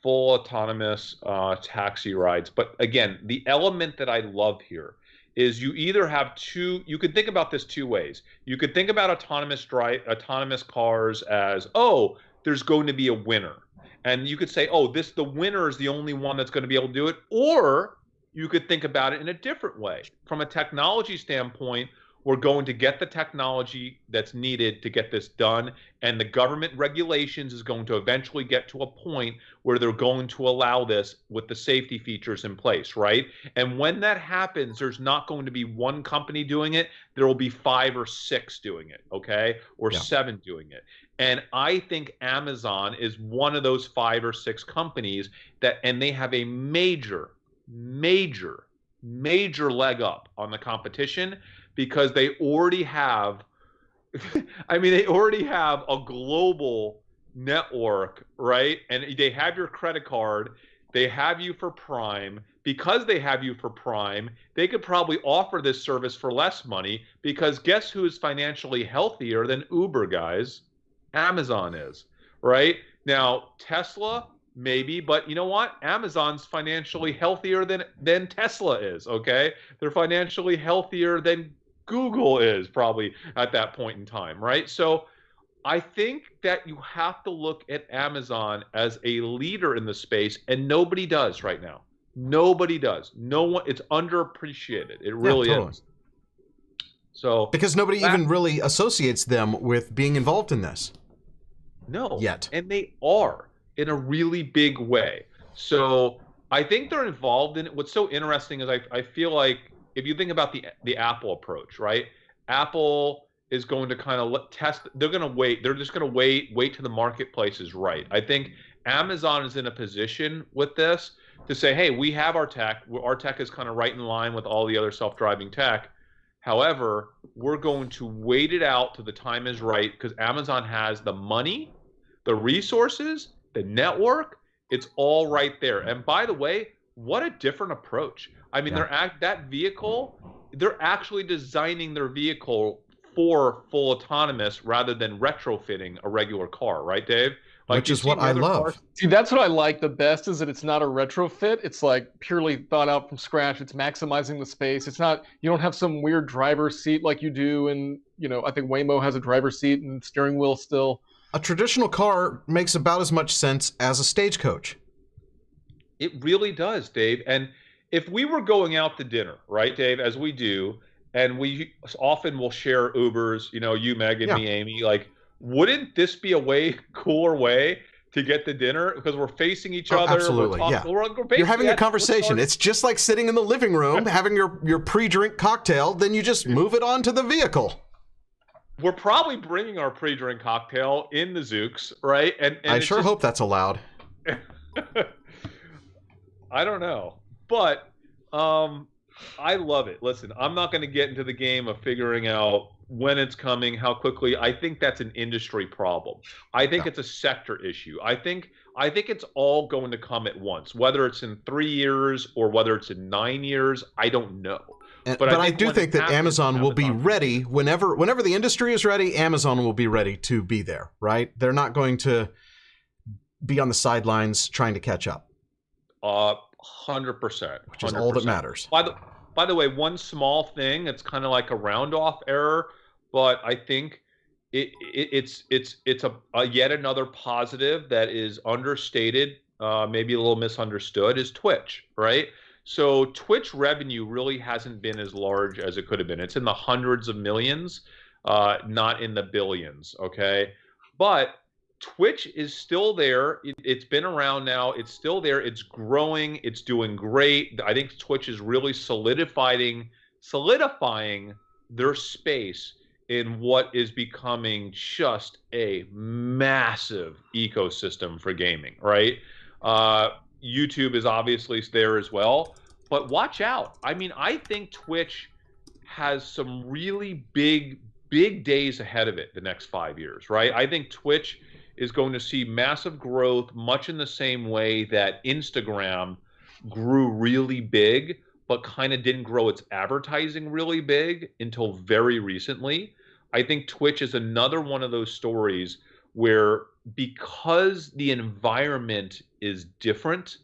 autonomous taxi rides. But again, the element that I love here is you either have you could think about this 2 ways. You could think about autonomous cars as, oh, there's going to be a winner. And you could say, oh, the winner is the only one that's going to be able to do it. Or you could think about it in a different way. From a technology standpoint, we're going to get the technology that's needed to get this done, and the government regulations is going to eventually get to a point where they're going to allow this with the safety features in place, right? And when that happens, there's not going to be one company doing it. There will be 5 or 6 doing it, okay? Or 7 doing it. And I think Amazon is one of those 5 or 6 companies and they have a major leg up on the competition, because they already have, they already have a global network, right? And they have your credit card, they have you for Prime. Because they have you for Prime, they could probably offer this service for less money, because guess who is financially healthier than Uber, guys? Amazon is, right? Now, Tesla, maybe, but you know what? Amazon's financially healthier than Tesla is, okay? They're financially healthier than Google is probably at that point in time, right? So I think that you have to look at Amazon as a leader in the space, and nobody does right now. Nobody does. No one. It's underappreciated. It really is. So because nobody even really associates them with being involved in this. No. Yet. And they are in a really big way. So I think they're involved in it. What's so interesting is I feel like, if you think about the Apple approach, right? Apple is going to kind of test. They're going to wait. They're just going to wait till the marketplace is right. I think Amazon is in a position with this to say, hey, we have our tech. Our tech is kind of right in line with all the other self-driving tech. However, we're going to wait it out till the time is right because Amazon has the money, the resources, the network. It's all right there. And by the way, what a different approach. I mean, that vehicle, they're actually designing their vehicle for full autonomous rather than retrofitting a regular car, right, Dave? Like, which is what I love. See, that's what I like the best is that it's not a retrofit. It's like purely thought out from scratch. It's maximizing the space. It's not, you don't have some weird driver's seat like you do. And, you know, I think Waymo has a driver's seat and steering wheel still. A traditional car makes about as much sense as a stagecoach. It really does, Dave. And if we were going out to dinner, right, Dave, as we do, and we often will share Ubers, you know, you, Megan, me, Amy, like, wouldn't this be a way cooler way to get to dinner? Because we're facing each other. Absolutely, You're having a conversation. It's just like sitting in the living room, having your pre-drink cocktail, then you just move it on to the vehicle. We're probably bringing our pre-drink cocktail in the Zooks, right? And I sure hope that's allowed. I don't know. But I love it. Listen, I'm not going to get into the game of figuring out when it's coming, how quickly. I think that's an industry problem. I think it's a sector issue. I think it's all going to come at once, whether it's in 3 years or whether it's in 9 years. I don't know. But I do think that Amazon will be ready whenever the industry is ready. Amazon will be ready to be there, right? They're not going to be on the sidelines trying to catch up. 100%. Which is all that matters. By the way, one small thing, it's kind of like a round-off error, but I think it's a yet another positive that is understated, maybe a little misunderstood, is Twitch, right? So Twitch revenue really hasn't been as large as it could have been. It's in the hundreds of millions, not in the billions, okay? But Twitch is still there. It's been around now. It's still there. It's growing. It's doing great. I think Twitch is really solidifying their space in what is becoming just a massive ecosystem for gaming, right? YouTube is obviously there as well, but watch out. I mean, I think Twitch has some really big days ahead of it the next 5 years, right? I think Twitch is going to see massive growth, much in the same way that Instagram grew really big, but kind of didn't grow its advertising really big until very recently. I think Twitch is another one of those stories where, because the environment is different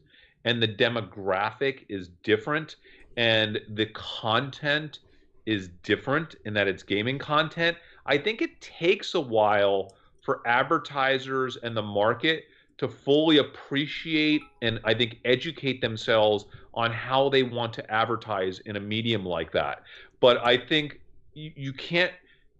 and the demographic is different and the content is different in that it's gaming content, I think it takes a while for advertisers and the market to fully appreciate and I think educate themselves on how they want to advertise in a medium like that. But I think you can't,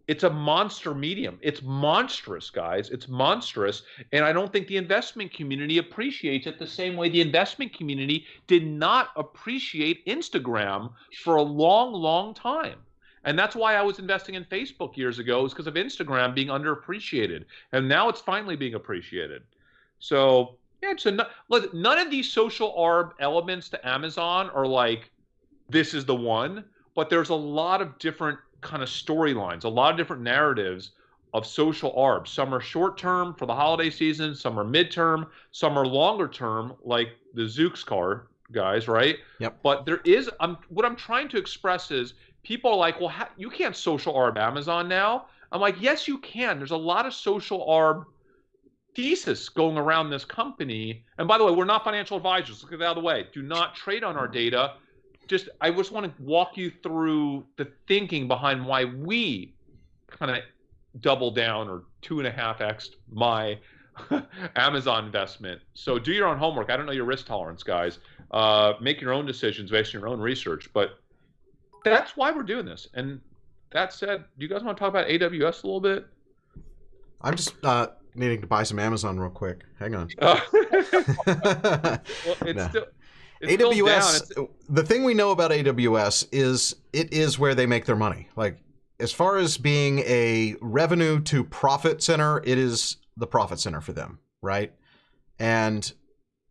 it's a monster medium. It's monstrous, guys. It's monstrous. And I don't think the investment community appreciates it the same way the investment community did not appreciate Instagram for a long, long time. And that's why I was investing in Facebook years ago, is because of Instagram being underappreciated. And now it's finally being appreciated. So, yeah, look, none of these social arb elements to Amazon are like, this is the one. But there's a lot of different kind of storylines, a lot of different narratives of social arbs. Some are short term for the holiday season, some are midterm, some are longer term, like the Zooks car guys, right? Yep. But there is, what I'm trying to express is, people are like, well, you can't social arb Amazon now. I'm like, yes, you can. There's a lot of social arb thesis going around this company. And by the way, we're not financial advisors. Let's get that out of the way. Do not trade on our data. I just want to walk you through the thinking behind why we kind of double down or 2.5x my Amazon investment. So do your own homework. I don't know your risk tolerance, guys. Make your own decisions based on your own research. But that's why we're doing this. And that said, do you guys want to talk about AWS a little bit? I'm just needing to buy some Amazon real quick. Hang on. Well, it's still... AWS, the thing we know about AWS is it is where they make their money. Like, as far as being a revenue to profit center, it is the profit center for them, right? And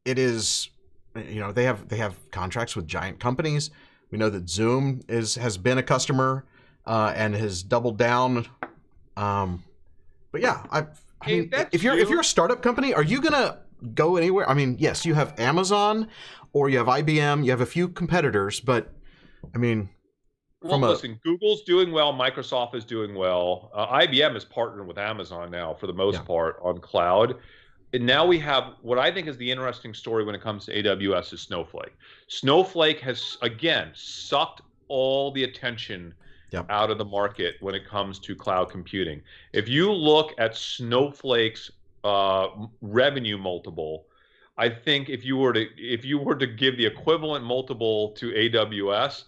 it is, you know, they have contracts with giant companies. We know that Zoom has been a customer. and has doubled down. But yeah, I mean, if you're a startup company, are you gonna go anywhere? I mean, yes, you have Amazon, or you have IBM, you have a few competitors, but I mean, listen, Google's doing well, Microsoft is doing well. IBM is partnering with Amazon now for the most part on cloud. And now we have what I think is the interesting story when it comes to AWS is Snowflake. Snowflake has, again, sucked all the attention out of the market when it comes to cloud computing. If you look at Snowflake's revenue multiple, I think if you were to give the equivalent multiple to AWS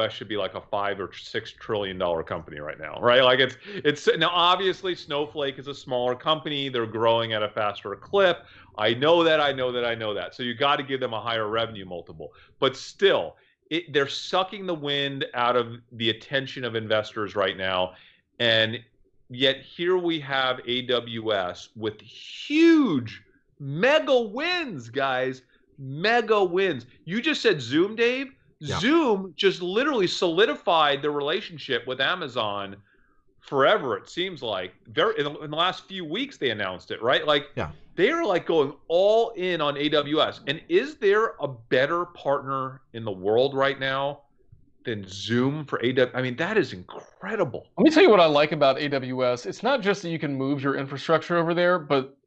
should be like a $5 or $6 trillion company right now, right? Like it's now obviously Snowflake is a smaller company. They're growing at a faster clip. I know that. So you got to give them a higher revenue multiple. But still, they're sucking the wind out of the attention of investors right now. And yet here we have AWS with huge mega wins, guys. Mega wins. You just said Zoom, Dave. Yeah. Zoom just literally solidified their relationship with Amazon forever, it seems like. In the last few weeks, they announced it, right? Like, they're like going all in on AWS. And is there a better partner in the world right now than Zoom for AWS? I mean, that is incredible. Let me tell you what I like about AWS. It's not just that you can move your infrastructure over there, but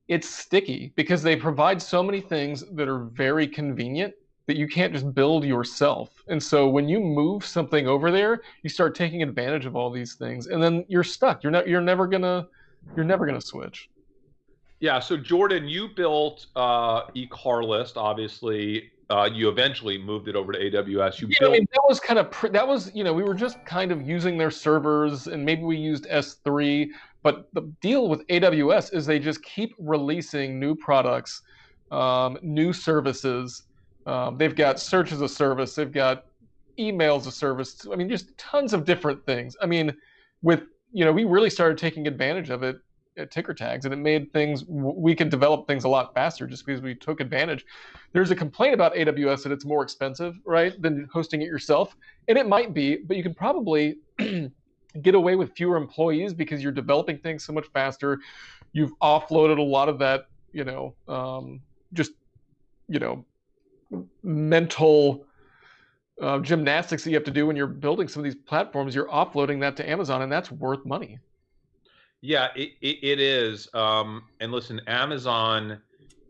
it's sticky because they provide so many things that are very convenient that you can't just build yourself. And so when you move something over there, you start taking advantage of all these things, and then you're stuck. You're never gonna switch. Yeah. So Jordan, you built eCarList. Obviously, you eventually moved it over to AWS. I mean, that was we were just kind of using their servers, and maybe we used S3. But the deal with AWS is they just keep releasing new products, new services. They've got search as a service. They've got email as a service. I mean, just tons of different things. I mean, we really started taking advantage of it at Ticker Tags, and it made we could develop things a lot faster just because we took advantage. There's a complaint about AWS that it's more expensive, right, than hosting it yourself. And it might be, but you can probably get away with fewer employees because you're developing things so much faster. You've offloaded a lot of that, mental gymnastics that you have to do when you're building some of these platforms. You're offloading that to Amazon, and that's worth money. Yeah, it is. And listen, Amazon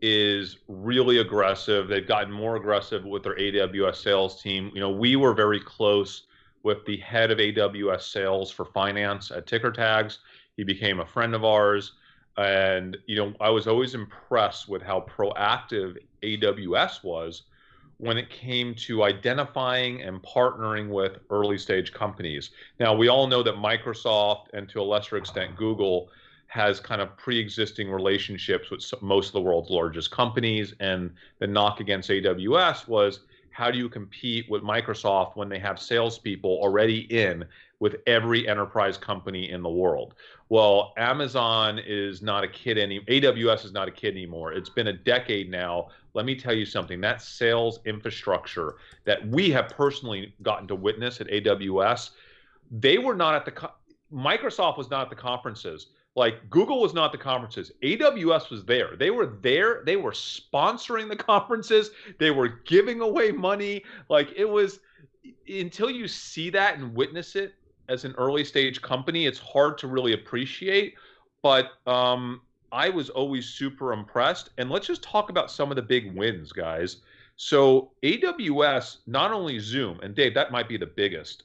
is really aggressive. They've gotten more aggressive with their AWS sales team. We were very close with the head of AWS sales for finance at Ticker Tags. He became a friend of ours. And, I was always impressed with how proactive AWS was when it came to identifying and partnering with early stage companies. Now, we all know that Microsoft and to a lesser extent Google has kind of pre-existing relationships with most of the world's largest companies. And the knock against AWS was, how do you compete with Microsoft when they have salespeople already in with every enterprise company in the world? Well, Amazon is not a kid AWS is not a kid anymore. It's been a decade now. Let me tell you something. That sales infrastructure that we have personally gotten to witness at AWS, they were not at Microsoft was not at the conferences. Like, Google was not at the conferences. AWS was there. They were there. They were sponsoring the conferences. They were giving away money. Like, it was, until you see that and witness it as an early stage company, it's hard to really appreciate. But I was always super impressed. And let's just talk about some of the big wins, guys. So AWS, not only Zoom, and Dave, that might be the biggest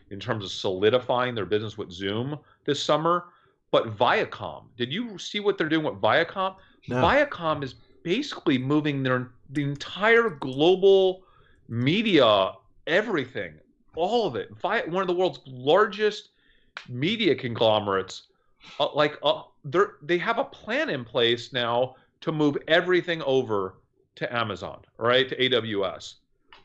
in terms of solidifying their business with Zoom this summer, but Viacom. Did you see what they're doing with Viacom? No. Viacom is basically moving the entire global media, everything, all of it. One of the world's largest media conglomerates. They have a plan in place now to move everything over to Amazon, right, to AWS.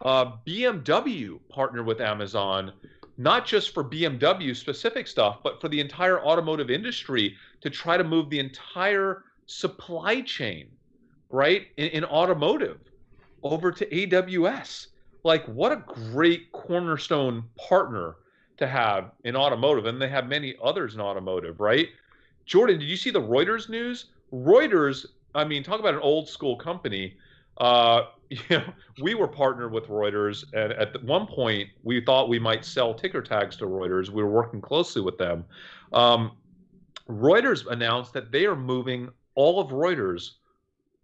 BMW partnered with Amazon, not just for BMW specific stuff, but for the entire automotive industry to try to move the entire supply chain, right, in automotive over to AWS. Like, what a great cornerstone partner to have in automotive, and they have many others in automotive, right? Jordan, did you see the Reuters news? Reuters, I mean, talk about an old school company. Uh, we were partnered with Reuters, and at one point, we thought we might sell ticker tags to Reuters. We were working closely with them. Um, Reuters announced that they are moving all of Reuters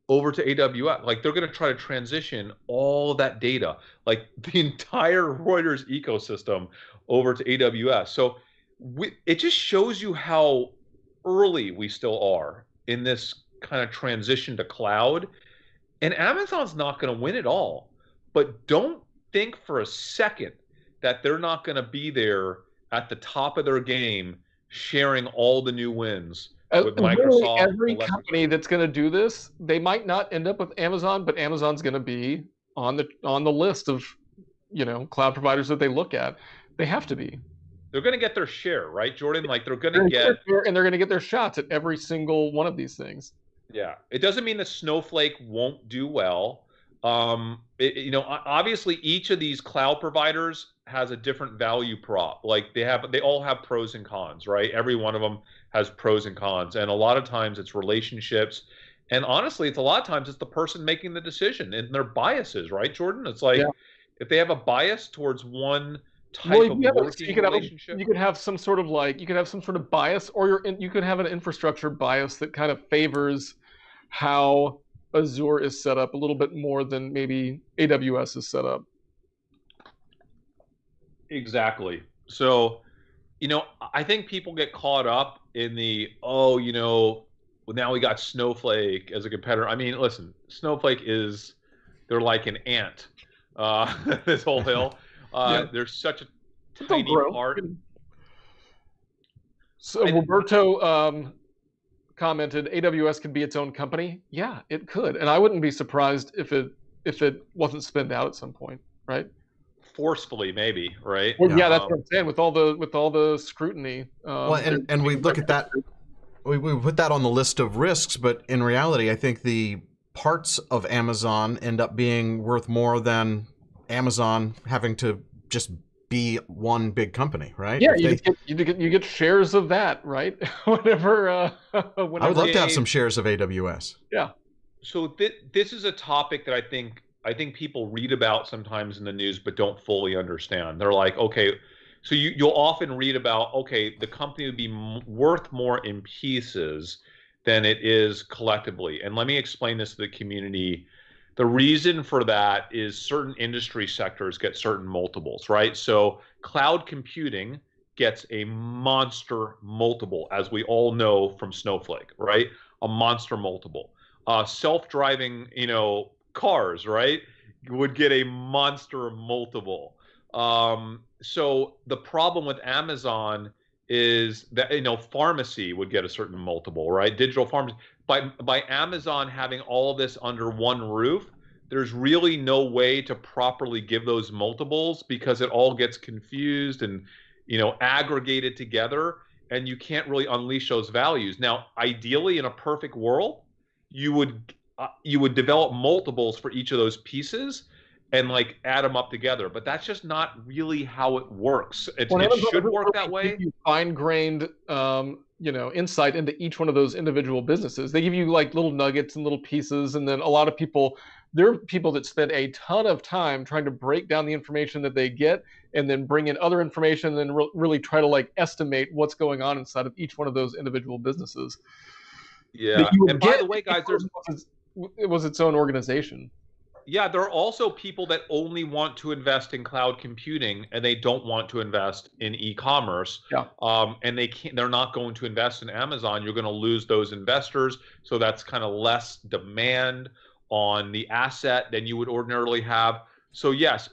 over to AWS. Like they're going to try to transition all of that data, like the entire Reuters ecosystem, over to AWS. So it just shows you how early we still are in this kind of transition to cloud. And Amazon's not going to win it all. But don't think for a second that they're not going to be there at the top of their game sharing all the new wins with Microsoft. Every company that's going to do this, they might not end up with Amazon, but Amazon's going to be on the list of, cloud providers that they look at. They have to be. They're going to get their share, right, Jordan? Like they're going to get, and they're going to get their shots at every single one of these things. Yeah, it doesn't mean that Snowflake won't do well. Obviously, each of these cloud providers has a different value prop. Like they all have pros and cons, right? Every one of them has pros and cons, and a lot of times it's relationships, and honestly, a lot of times it's the person making the decision and their biases, right, Jordan? It's like if they have a bias towards one type of working relationship, you could have some sort of bias, or you could have an infrastructure bias that kind of favors how Azure is set up a little bit more than maybe AWS is set up. Exactly. So, I think people get caught up in the, now we got Snowflake as a competitor. I mean, listen, Snowflake they're like an ant, this whole hill. There's such a tiny part. So Roberto commented, AWS could be its own company. Yeah, it could, and I wouldn't be surprised if it wasn't spinned out at some point, right? Forcefully, maybe, right? Well, yeah, that's what I'm saying. With all the scrutiny. Well, and we look at that. We put that on the list of risks, but in reality, I think the parts of Amazon end up being worth more than Amazon having to just be one big company, right? Yeah, you get shares of that, right? whenever I would love to have some shares of AWS. Yeah. So this is a topic that I think people read about sometimes in the news, but don't fully understand. They're like, okay, so you'll often read about, okay, the company would be worth more in pieces than it is collectively. And let me explain this to the community. The reason for that is certain industry sectors get certain multiples, right? So cloud computing gets a monster multiple, as we all know from Snowflake, right? A monster multiple. Self-driving, cars, right, would get a monster multiple. So the problem with Amazon is that, pharmacy would get a certain multiple, right? Digital pharmacy. By Amazon having all of this under one roof, there's really no way to properly give those multiples because it all gets confused and, aggregated together, and you can't really unleash those values. Now, ideally, in a perfect world, you would develop multiples for each of those pieces and like add them up together, but that's just not really how it works. It should work that way. You fine-grained, insight into each one of those individual businesses. They give you like little nuggets and little pieces, and then a lot of people, there are people that spend a ton of time trying to break down the information that they get, and then bring in other information, and then really try to like estimate what's going on inside of each one of those individual businesses. Yeah, and by the way, guys, it was its own organization. Yeah, there are also people that only want to invest in cloud computing and they don't want to invest in e-commerce. Yeah. And they're not going to invest in Amazon. You're going to lose those investors. So that's kind of less demand on the asset than you would ordinarily have. So yes,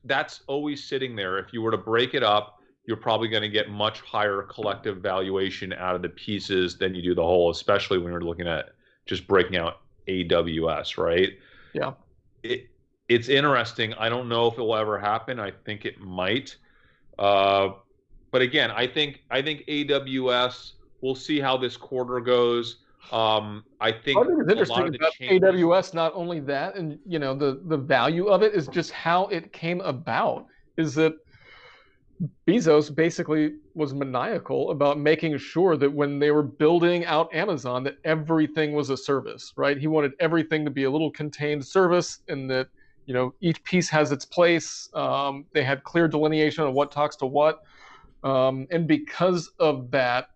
that's always sitting there. If you were to break it up, you're probably going to get much higher collective valuation out of the pieces than you do the whole, especially when you're looking at just breaking out AWS, right? Yeah. It's interesting. I don't know if it will ever happen. I think it might. But again, I think AWS, we'll see how this quarter goes. I think it's interesting about AWS, not only that, and the value of it is just how it came about. Is that Bezos basically was maniacal about making sure that when they were building out Amazon, that everything was a service, right? He wanted everything to be a little contained service, and that each piece has its place. They had clear delineation of what talks to what, and because of that,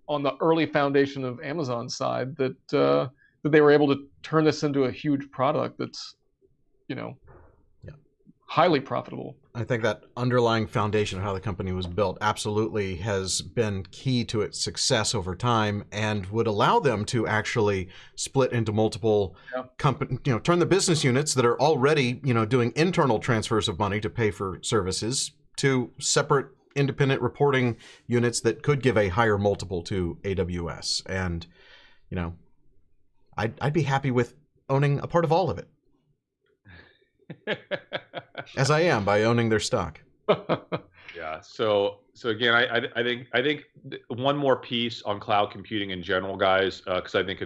on the early foundation of Amazon side, that they were able to turn this into a huge product that's you know highly profitable. I think that underlying foundation of how the company was built absolutely has been key to its success over time, and would allow them to actually split into multiple company, turn the business units that are already, doing internal transfers of money to pay for services to separate independent reporting units that could give a higher multiple to AWS. And, I'd be happy with owning a part of all of it. As I am by owning their stock. Yeah. So again, I think one more piece on cloud computing in general, guys, because I think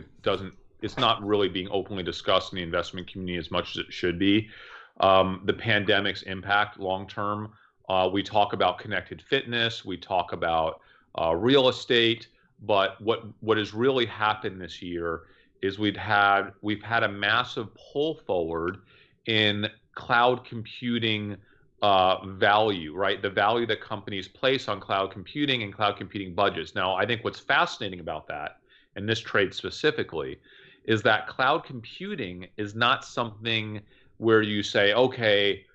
it's not really being openly discussed in the investment community as much as it should be. The pandemic's impact long term. We talk about connected fitness. We talk about real estate. But what has really happened this year is we've had a massive pull forward in cloud computing value, right? The value that companies place on cloud computing and cloud computing budgets. Now, I think what's fascinating about that, and this trade specifically, is that cloud computing is not something where you say, okay,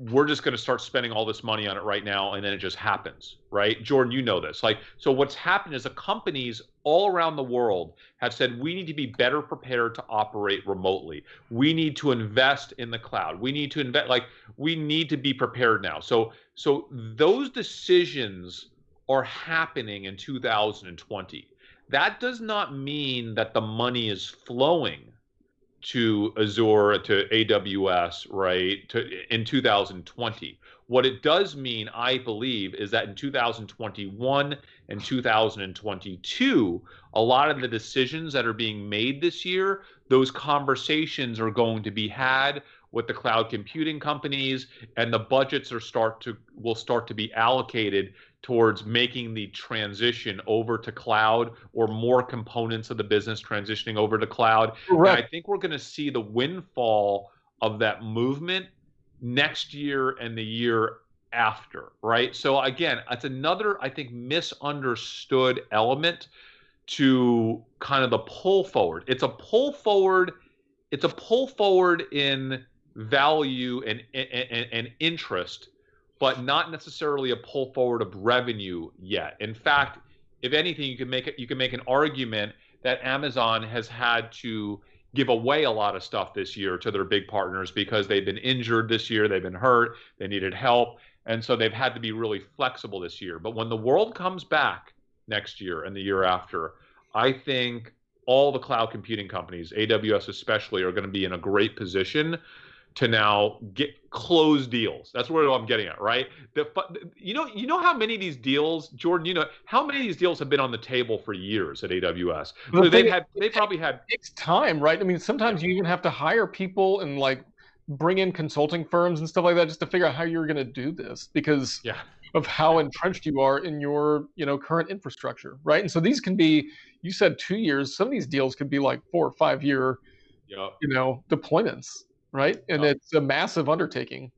we're just going to start spending all this money on it right now, and then it just happens, right? Jordan, you know this. So what's happened is the companies all around the world have said, we need to be better prepared to operate remotely. We need to invest in the cloud. We need to invest, we need to be prepared now. So those decisions are happening in 2020. That does not mean that the money is flowing to Azure, to AWS, right, in 2020. What it does mean, I believe, is that in 2021 and 2022, a lot of the decisions that are being made this year, those conversations are going to be had with the cloud computing companies, and the budgets will start to be allocated towards making the transition over to cloud, or more components of the business transitioning over to cloud. Right. And I think we're going to see the windfall of that movement next year and the year after, right? So again, it's another, I think, misunderstood element to kind of the pull forward. It's a pull forward in value and interest, but not necessarily a pull forward of revenue yet. In fact, if anything, you can make an argument that Amazon has had to give away a lot of stuff this year to their big partners because they've been injured this year, they've been hurt, they needed help, and so they've had to be really flexible this year. But when the world comes back next year and the year after, I think all the cloud computing companies, AWS especially, are going to be in a great position to now close deals. That's what I'm getting at, right? You know how many of these deals, Jordan, how many of these deals have been on the table for years at AWS? So they probably had. It takes time, right? I mean, sometimes you even have to hire people and bring in consulting firms and stuff like that just to figure out how you're going to do this, because of how entrenched you are in your current infrastructure, right? And so these can be, you said 2 years. Some of these deals could be 4 or 5 year, deployments. Right, and it's a massive undertaking.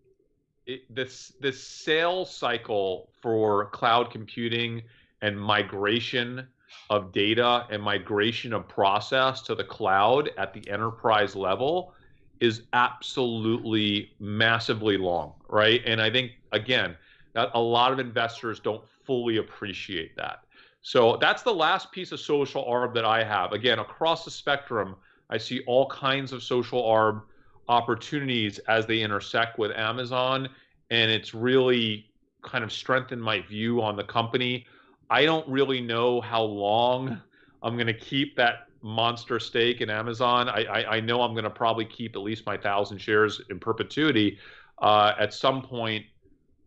This sales cycle for cloud computing and migration of data and migration of process to the cloud at the enterprise level is absolutely massively long, right? And I think, again, that a lot of investors don't fully appreciate that. So that's the last piece of social arb that I have. Again, across the spectrum, I see all kinds of social arb opportunities as they intersect with Amazon, and it's really kind of strengthened my view on the company. I don't really know how long I'm going to keep that monster stake in Amazon. I know I'm going to probably keep at least my 1,000 shares in perpetuity. At some point,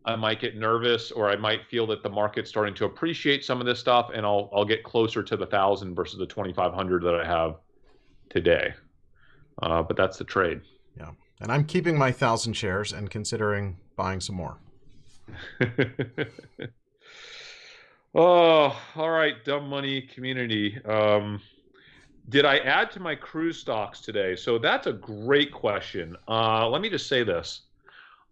I might get nervous, or I might feel that the market's starting to appreciate some of this stuff, and I'll get closer to the 1,000 versus the 2,500 that I have today. But that's the trade. Yeah, and I'm keeping my 1,000 shares and considering buying some more. Oh, all right, dumb money community. Did I add to my cruise stocks today? So that's a great question. Let me just say this.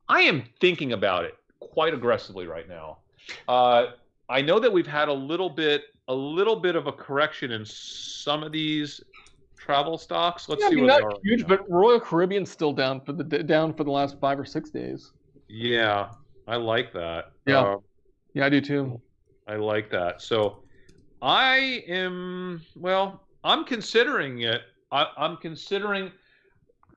I am thinking about it quite aggressively right now. I know that we've had a little bit of a correction in some of these travel stocks. Let's see where not they are. Huge, but Royal Caribbean's still down for the last 5 or 6 days. Yeah, I like that. Yeah, I do too. I like that. So I'm considering it. I'm considering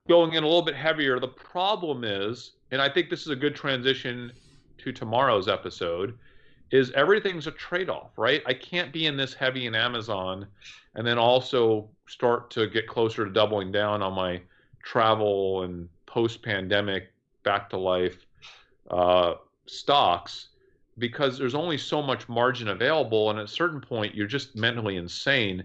going in a little bit heavier. The problem is, and I think this is a good transition to tomorrow's episode, is everything's a trade-off, right? I can't be in this heavy in Amazon and then also start to get closer to doubling down on my travel and post-pandemic back to life stocks, because there's only so much margin available, and at a certain point you're just mentally insane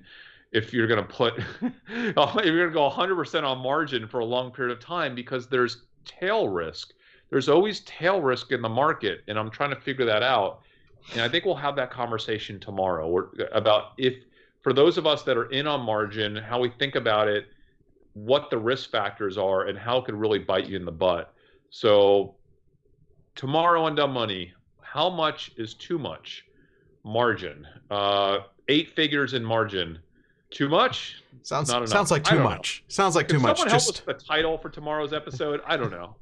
if you're going to put if you're going to go 100% on margin for a long period of time, because there's tail risk. There's always tail risk in the market, and I'm trying to figure that out. And I think we'll have that conversation tomorrow about, if for those of us that are in on margin, how we think about it, what the risk factors are, and how it could really bite you in the butt. So tomorrow on Dumb Money, how much is too much margin? 8 figures in margin. Too much? Sounds not enough. Sounds like too much. Know. Sounds like Can too much. Someone help us with the title for tomorrow's episode? I don't know.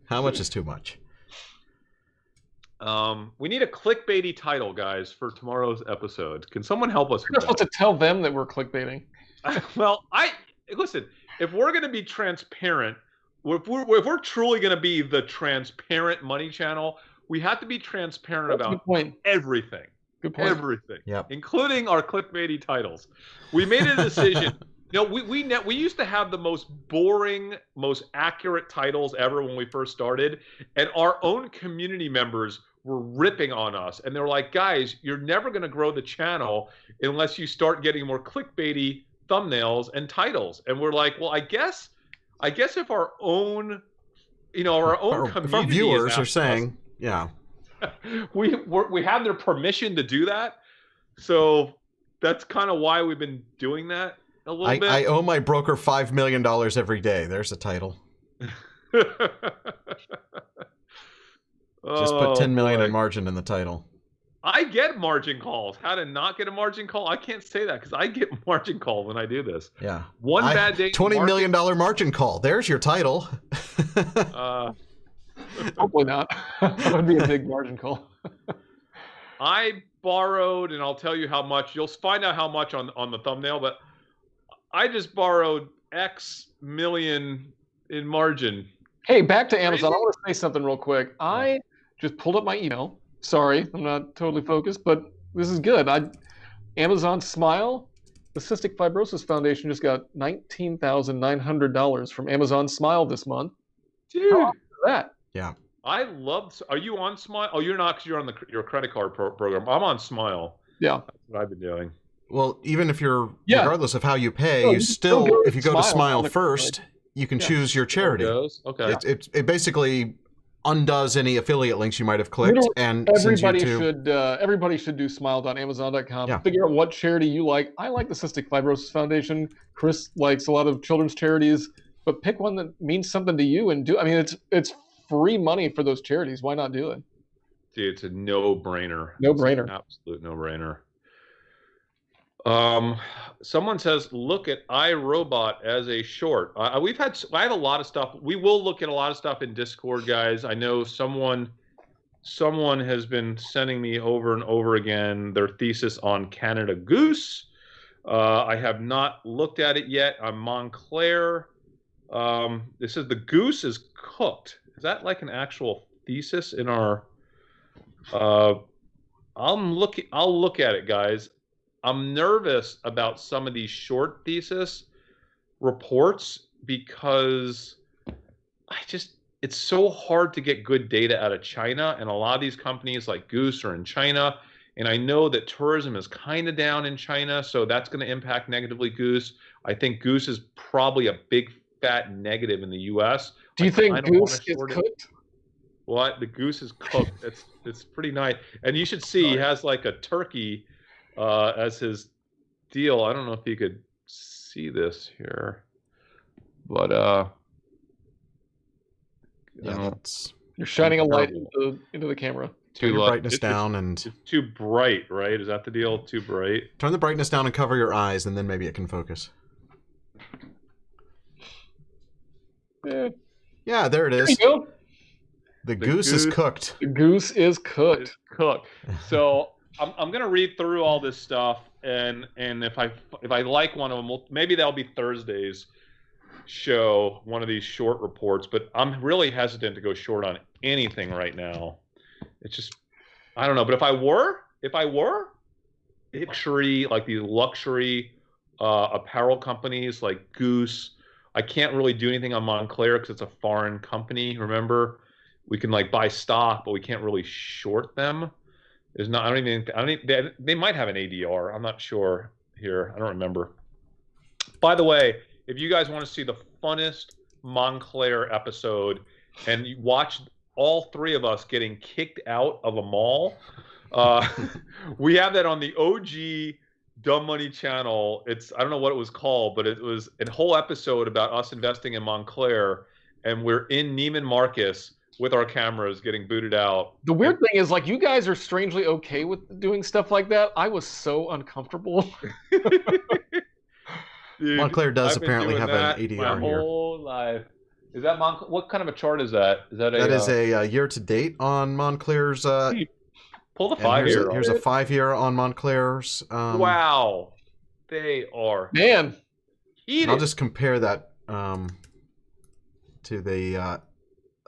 How much is too much? We need a clickbaity title, guys, for tomorrow's episode. Can someone help us? We're supposed to tell them that we're clickbaiting. Well, listen. If we're going to be transparent, if we're truly going to be the transparent money channel, we have to be transparent about everything. Good point. Everything, yep, including our clickbaity titles. We made a decision. We used to have the most boring, most accurate titles ever when we first started, and our own community members were ripping on us, and they were like, "Guys, you're never going to grow the channel unless you start getting more clickbaity thumbnails and titles." And we're like, "Well, I guess if our own, community, if our viewers are saying, yeah." we have their permission to do that, so that's kind of why we've been doing that a little bit. I owe my broker $5 million every day. There's a title. Just put 10 million in margin in the title. I get margin calls. How to not get a margin call? I can't say that because I get margin call when I do this. Yeah. Bad day. $20 million margin call. There's your title. Hopefully not. That would be a big margin call. I borrowed, and I'll tell you how much. You'll find out how much on the thumbnail, but I just borrowed X million in margin. Hey, back to Amazon. I want to say something real quick. I just pulled up my email. Sorry, I'm not totally focused, but this is good. Amazon Smile, the Cystic Fibrosis Foundation just got $19,900 from Amazon Smile this month. Dude, how awesome is that? Yeah. Are you on Smile? Oh, you're not, because you're on your credit card program. I'm on Smile. Yeah. That's what I've been doing. Well, even if regardless of how you pay, you still, if you go to Smile first, you can choose your charity. Okay. It basically undoes any affiliate links you might have clicked, and everybody should do smile.amazon.com. Yeah. Figure out what charity you like. I like the Cystic Fibrosis Foundation. Chris likes a lot of children's charities, but pick one that means something to you and do. I mean, it's free money for those charities. Why not do it? Dude, it's a no-brainer. No-brainer. Absolute no-brainer. Someone says, look at iRobot as a short. I have a lot of stuff. We will look at a lot of stuff in Discord, guys. I know someone has been sending me over and over again their thesis on Canada Goose. I have not looked at it yet. On Montclair. This says the goose is cooked. Is that like an actual thesis in our? I'll look at it, guys. I'm nervous about some of these short thesis reports because it's so hard to get good data out of China, and a lot of these companies like Goose are in China, and I know that tourism is kind of down in China, so that's going to impact negatively Goose. I think Goose is probably a big fat negative in the U.S. Do you think Goose is cooked? What? The goose is cooked. It's pretty nice. And you should see he has like a turkey as his deal. I don't know if you could see this here, but yeah, you're shining a light into the camera. Turn your brightness down and it's too bright, right? Is that the deal? Too bright? Turn the brightness down and cover your eyes, and then maybe it can focus. Yeah, there it is. There you go. The goose is cooked. The goose is cooked. It's cooked. So I'm gonna read through all this stuff, and if I like one of them, maybe that'll be Thursday's show, one of these short reports. But I'm really hesitant to go short on anything right now. It's just, I don't know. But if I were luxury, like these luxury apparel companies like Goose, I can't really do anything on Montclair because it's a foreign company. Remember, we can like buy stock, but we can't really short them. There's not. They might have an ADR. I'm not sure here. I don't remember. By the way, if you guys want to see the funnest Montclair episode and you watch all three of us getting kicked out of a mall, we have that on the OG Dumb Money channel. I don't know what it was called, but it was a whole episode about us investing in Montclair, and we're in Neiman Marcus with our cameras getting booted out. The weird thing is, like, you guys are strangely okay with doing stuff like that. I was so uncomfortable. Dude, Montclair does apparently have an ADR my here. Whole life. Is that what kind of a chart is that? That is a year to date on Montclair's. Pull the 5 year. Here's a 5 year on Montclair's. Wow, they are man. I'll just compare that to the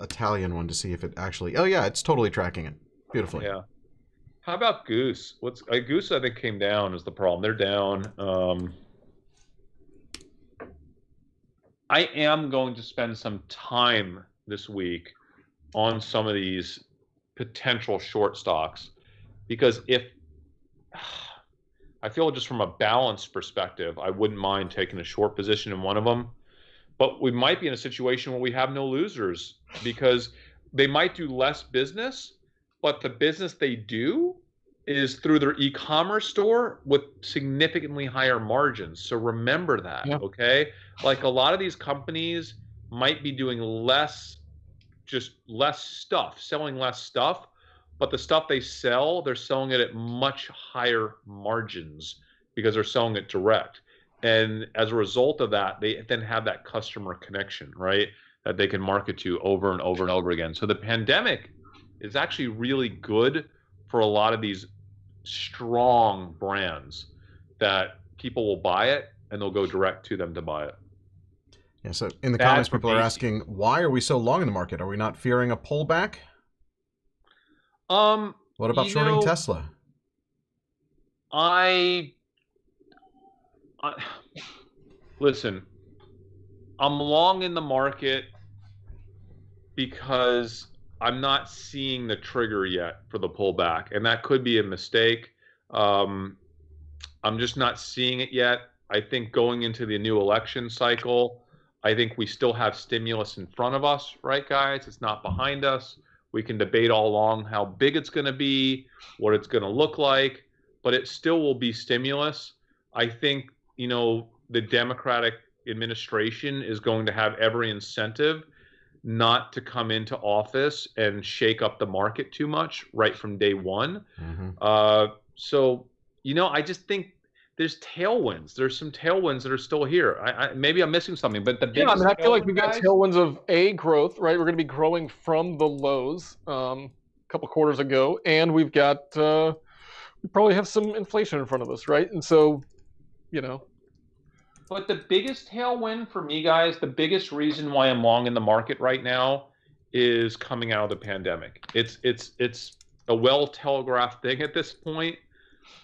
Italian one to see if it actually. Oh yeah, it's totally tracking it beautifully. Yeah. How about Goose? Goose? I think came down is the problem. They're down. I am going to spend some time this week on some of these potential short stocks, because I feel just from a balance perspective, I wouldn't mind taking a short position in one of them, but we might be in a situation where we have no losers because they might do less business, but the business they do is through their e-commerce store with significantly higher margins. So remember that, okay? Like a lot of these companies might be doing less stuff, selling less stuff, but the stuff they sell, they're selling it at much higher margins because they're selling it direct. And as a result of that, they then have that customer connection, right? That they can market to over and over and over again. So the pandemic is actually really good for a lot of these strong brands that people will buy it and they'll go direct to them to buy it. Yeah, so in the comments, people are asking, why are we so long in the market? Are we not fearing a pullback? What about shorting Tesla? Listen, I'm long in the market because I'm not seeing the trigger yet for the pullback, and that could be a mistake. I'm just not seeing it yet. I think going into the new election cycle, I think we still have stimulus in front of us, right, guys? It's not behind us. We can debate all along how big it's going to be, what it's going to look like, but it still will be stimulus. I think, the Democratic administration is going to have every incentive not to come into office and shake up the market too much right from day one. Mm-hmm. So, I just think there's tailwinds. There's some tailwinds that are still here. Maybe I'm missing something, but the biggest I feel like we've got tailwinds of growth, right? We're going to be growing from the lows a couple quarters ago, and we've got we probably have some inflation in front of us, right? And so, But the biggest tailwind for me, guys, the biggest reason why I'm long in the market right now is coming out of the pandemic. It's a well-telegraphed thing at this point,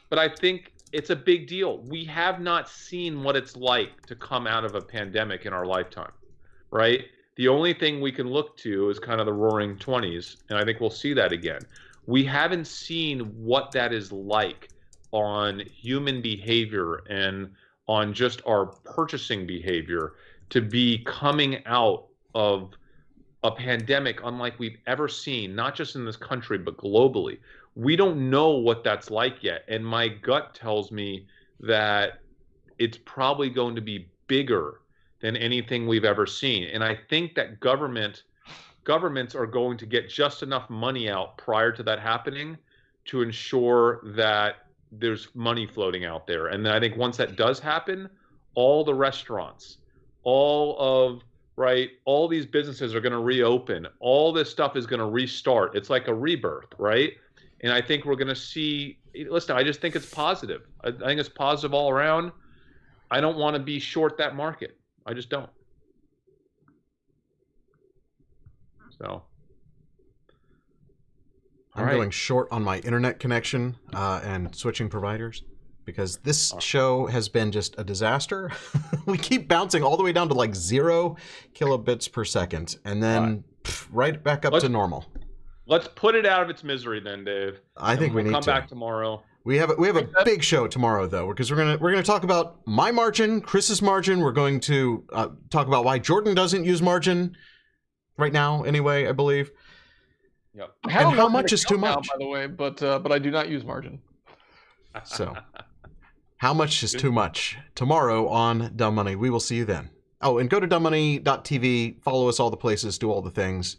but I think it's a big deal. We have not seen what it's like to come out of a pandemic in our lifetime, right? The only thing we can look to is kind of the roaring 20s, and I think we'll see that again. We haven't seen what that is like on human behavior and on just our purchasing behavior to be coming out of a pandemic unlike we've ever seen, not just in this country, but globally. We don't know what that's like yet. And my gut tells me that it's probably going to be bigger than anything we've ever seen. And I think that governments are going to get just enough money out prior to that happening to ensure that there's money floating out there. And then I think once that does happen, all the restaurants, all these businesses are going to reopen. All this stuff is going to restart. It's like a rebirth, right? And I think we're going to see, listen, I just think it's positive. I think it's positive all around. I don't want to be short that market. I just don't. So. I'm going short on my internet connection and switching providers because this show has been just a disaster. We keep bouncing all the way down to like 0 kilobits per second and then right back up to normal. Let's put it out of its misery then, Dave. I think we'll come back tomorrow. We have a big show tomorrow though, because we're gonna talk about my margin, Chris's margin. We're going to talk about why Jordan doesn't use margin right now, anyway. I believe. Yep. And how much is too much? Now, by the way, but I do not use margin. So, how much is too much? Tomorrow on Dumb Money. We will see you then. Oh, and go to dumbmoney.tv. Follow us all the places. Do all the things.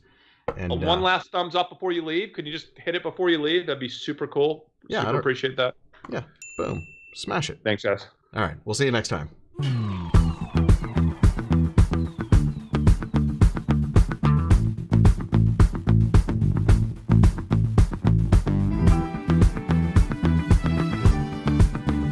And one last thumbs up before you leave. Could you just hit it before you leave? That'd be super cool. Yeah, super appreciate that. Yeah, boom, smash it. Thanks, guys. All right, we'll see you next time.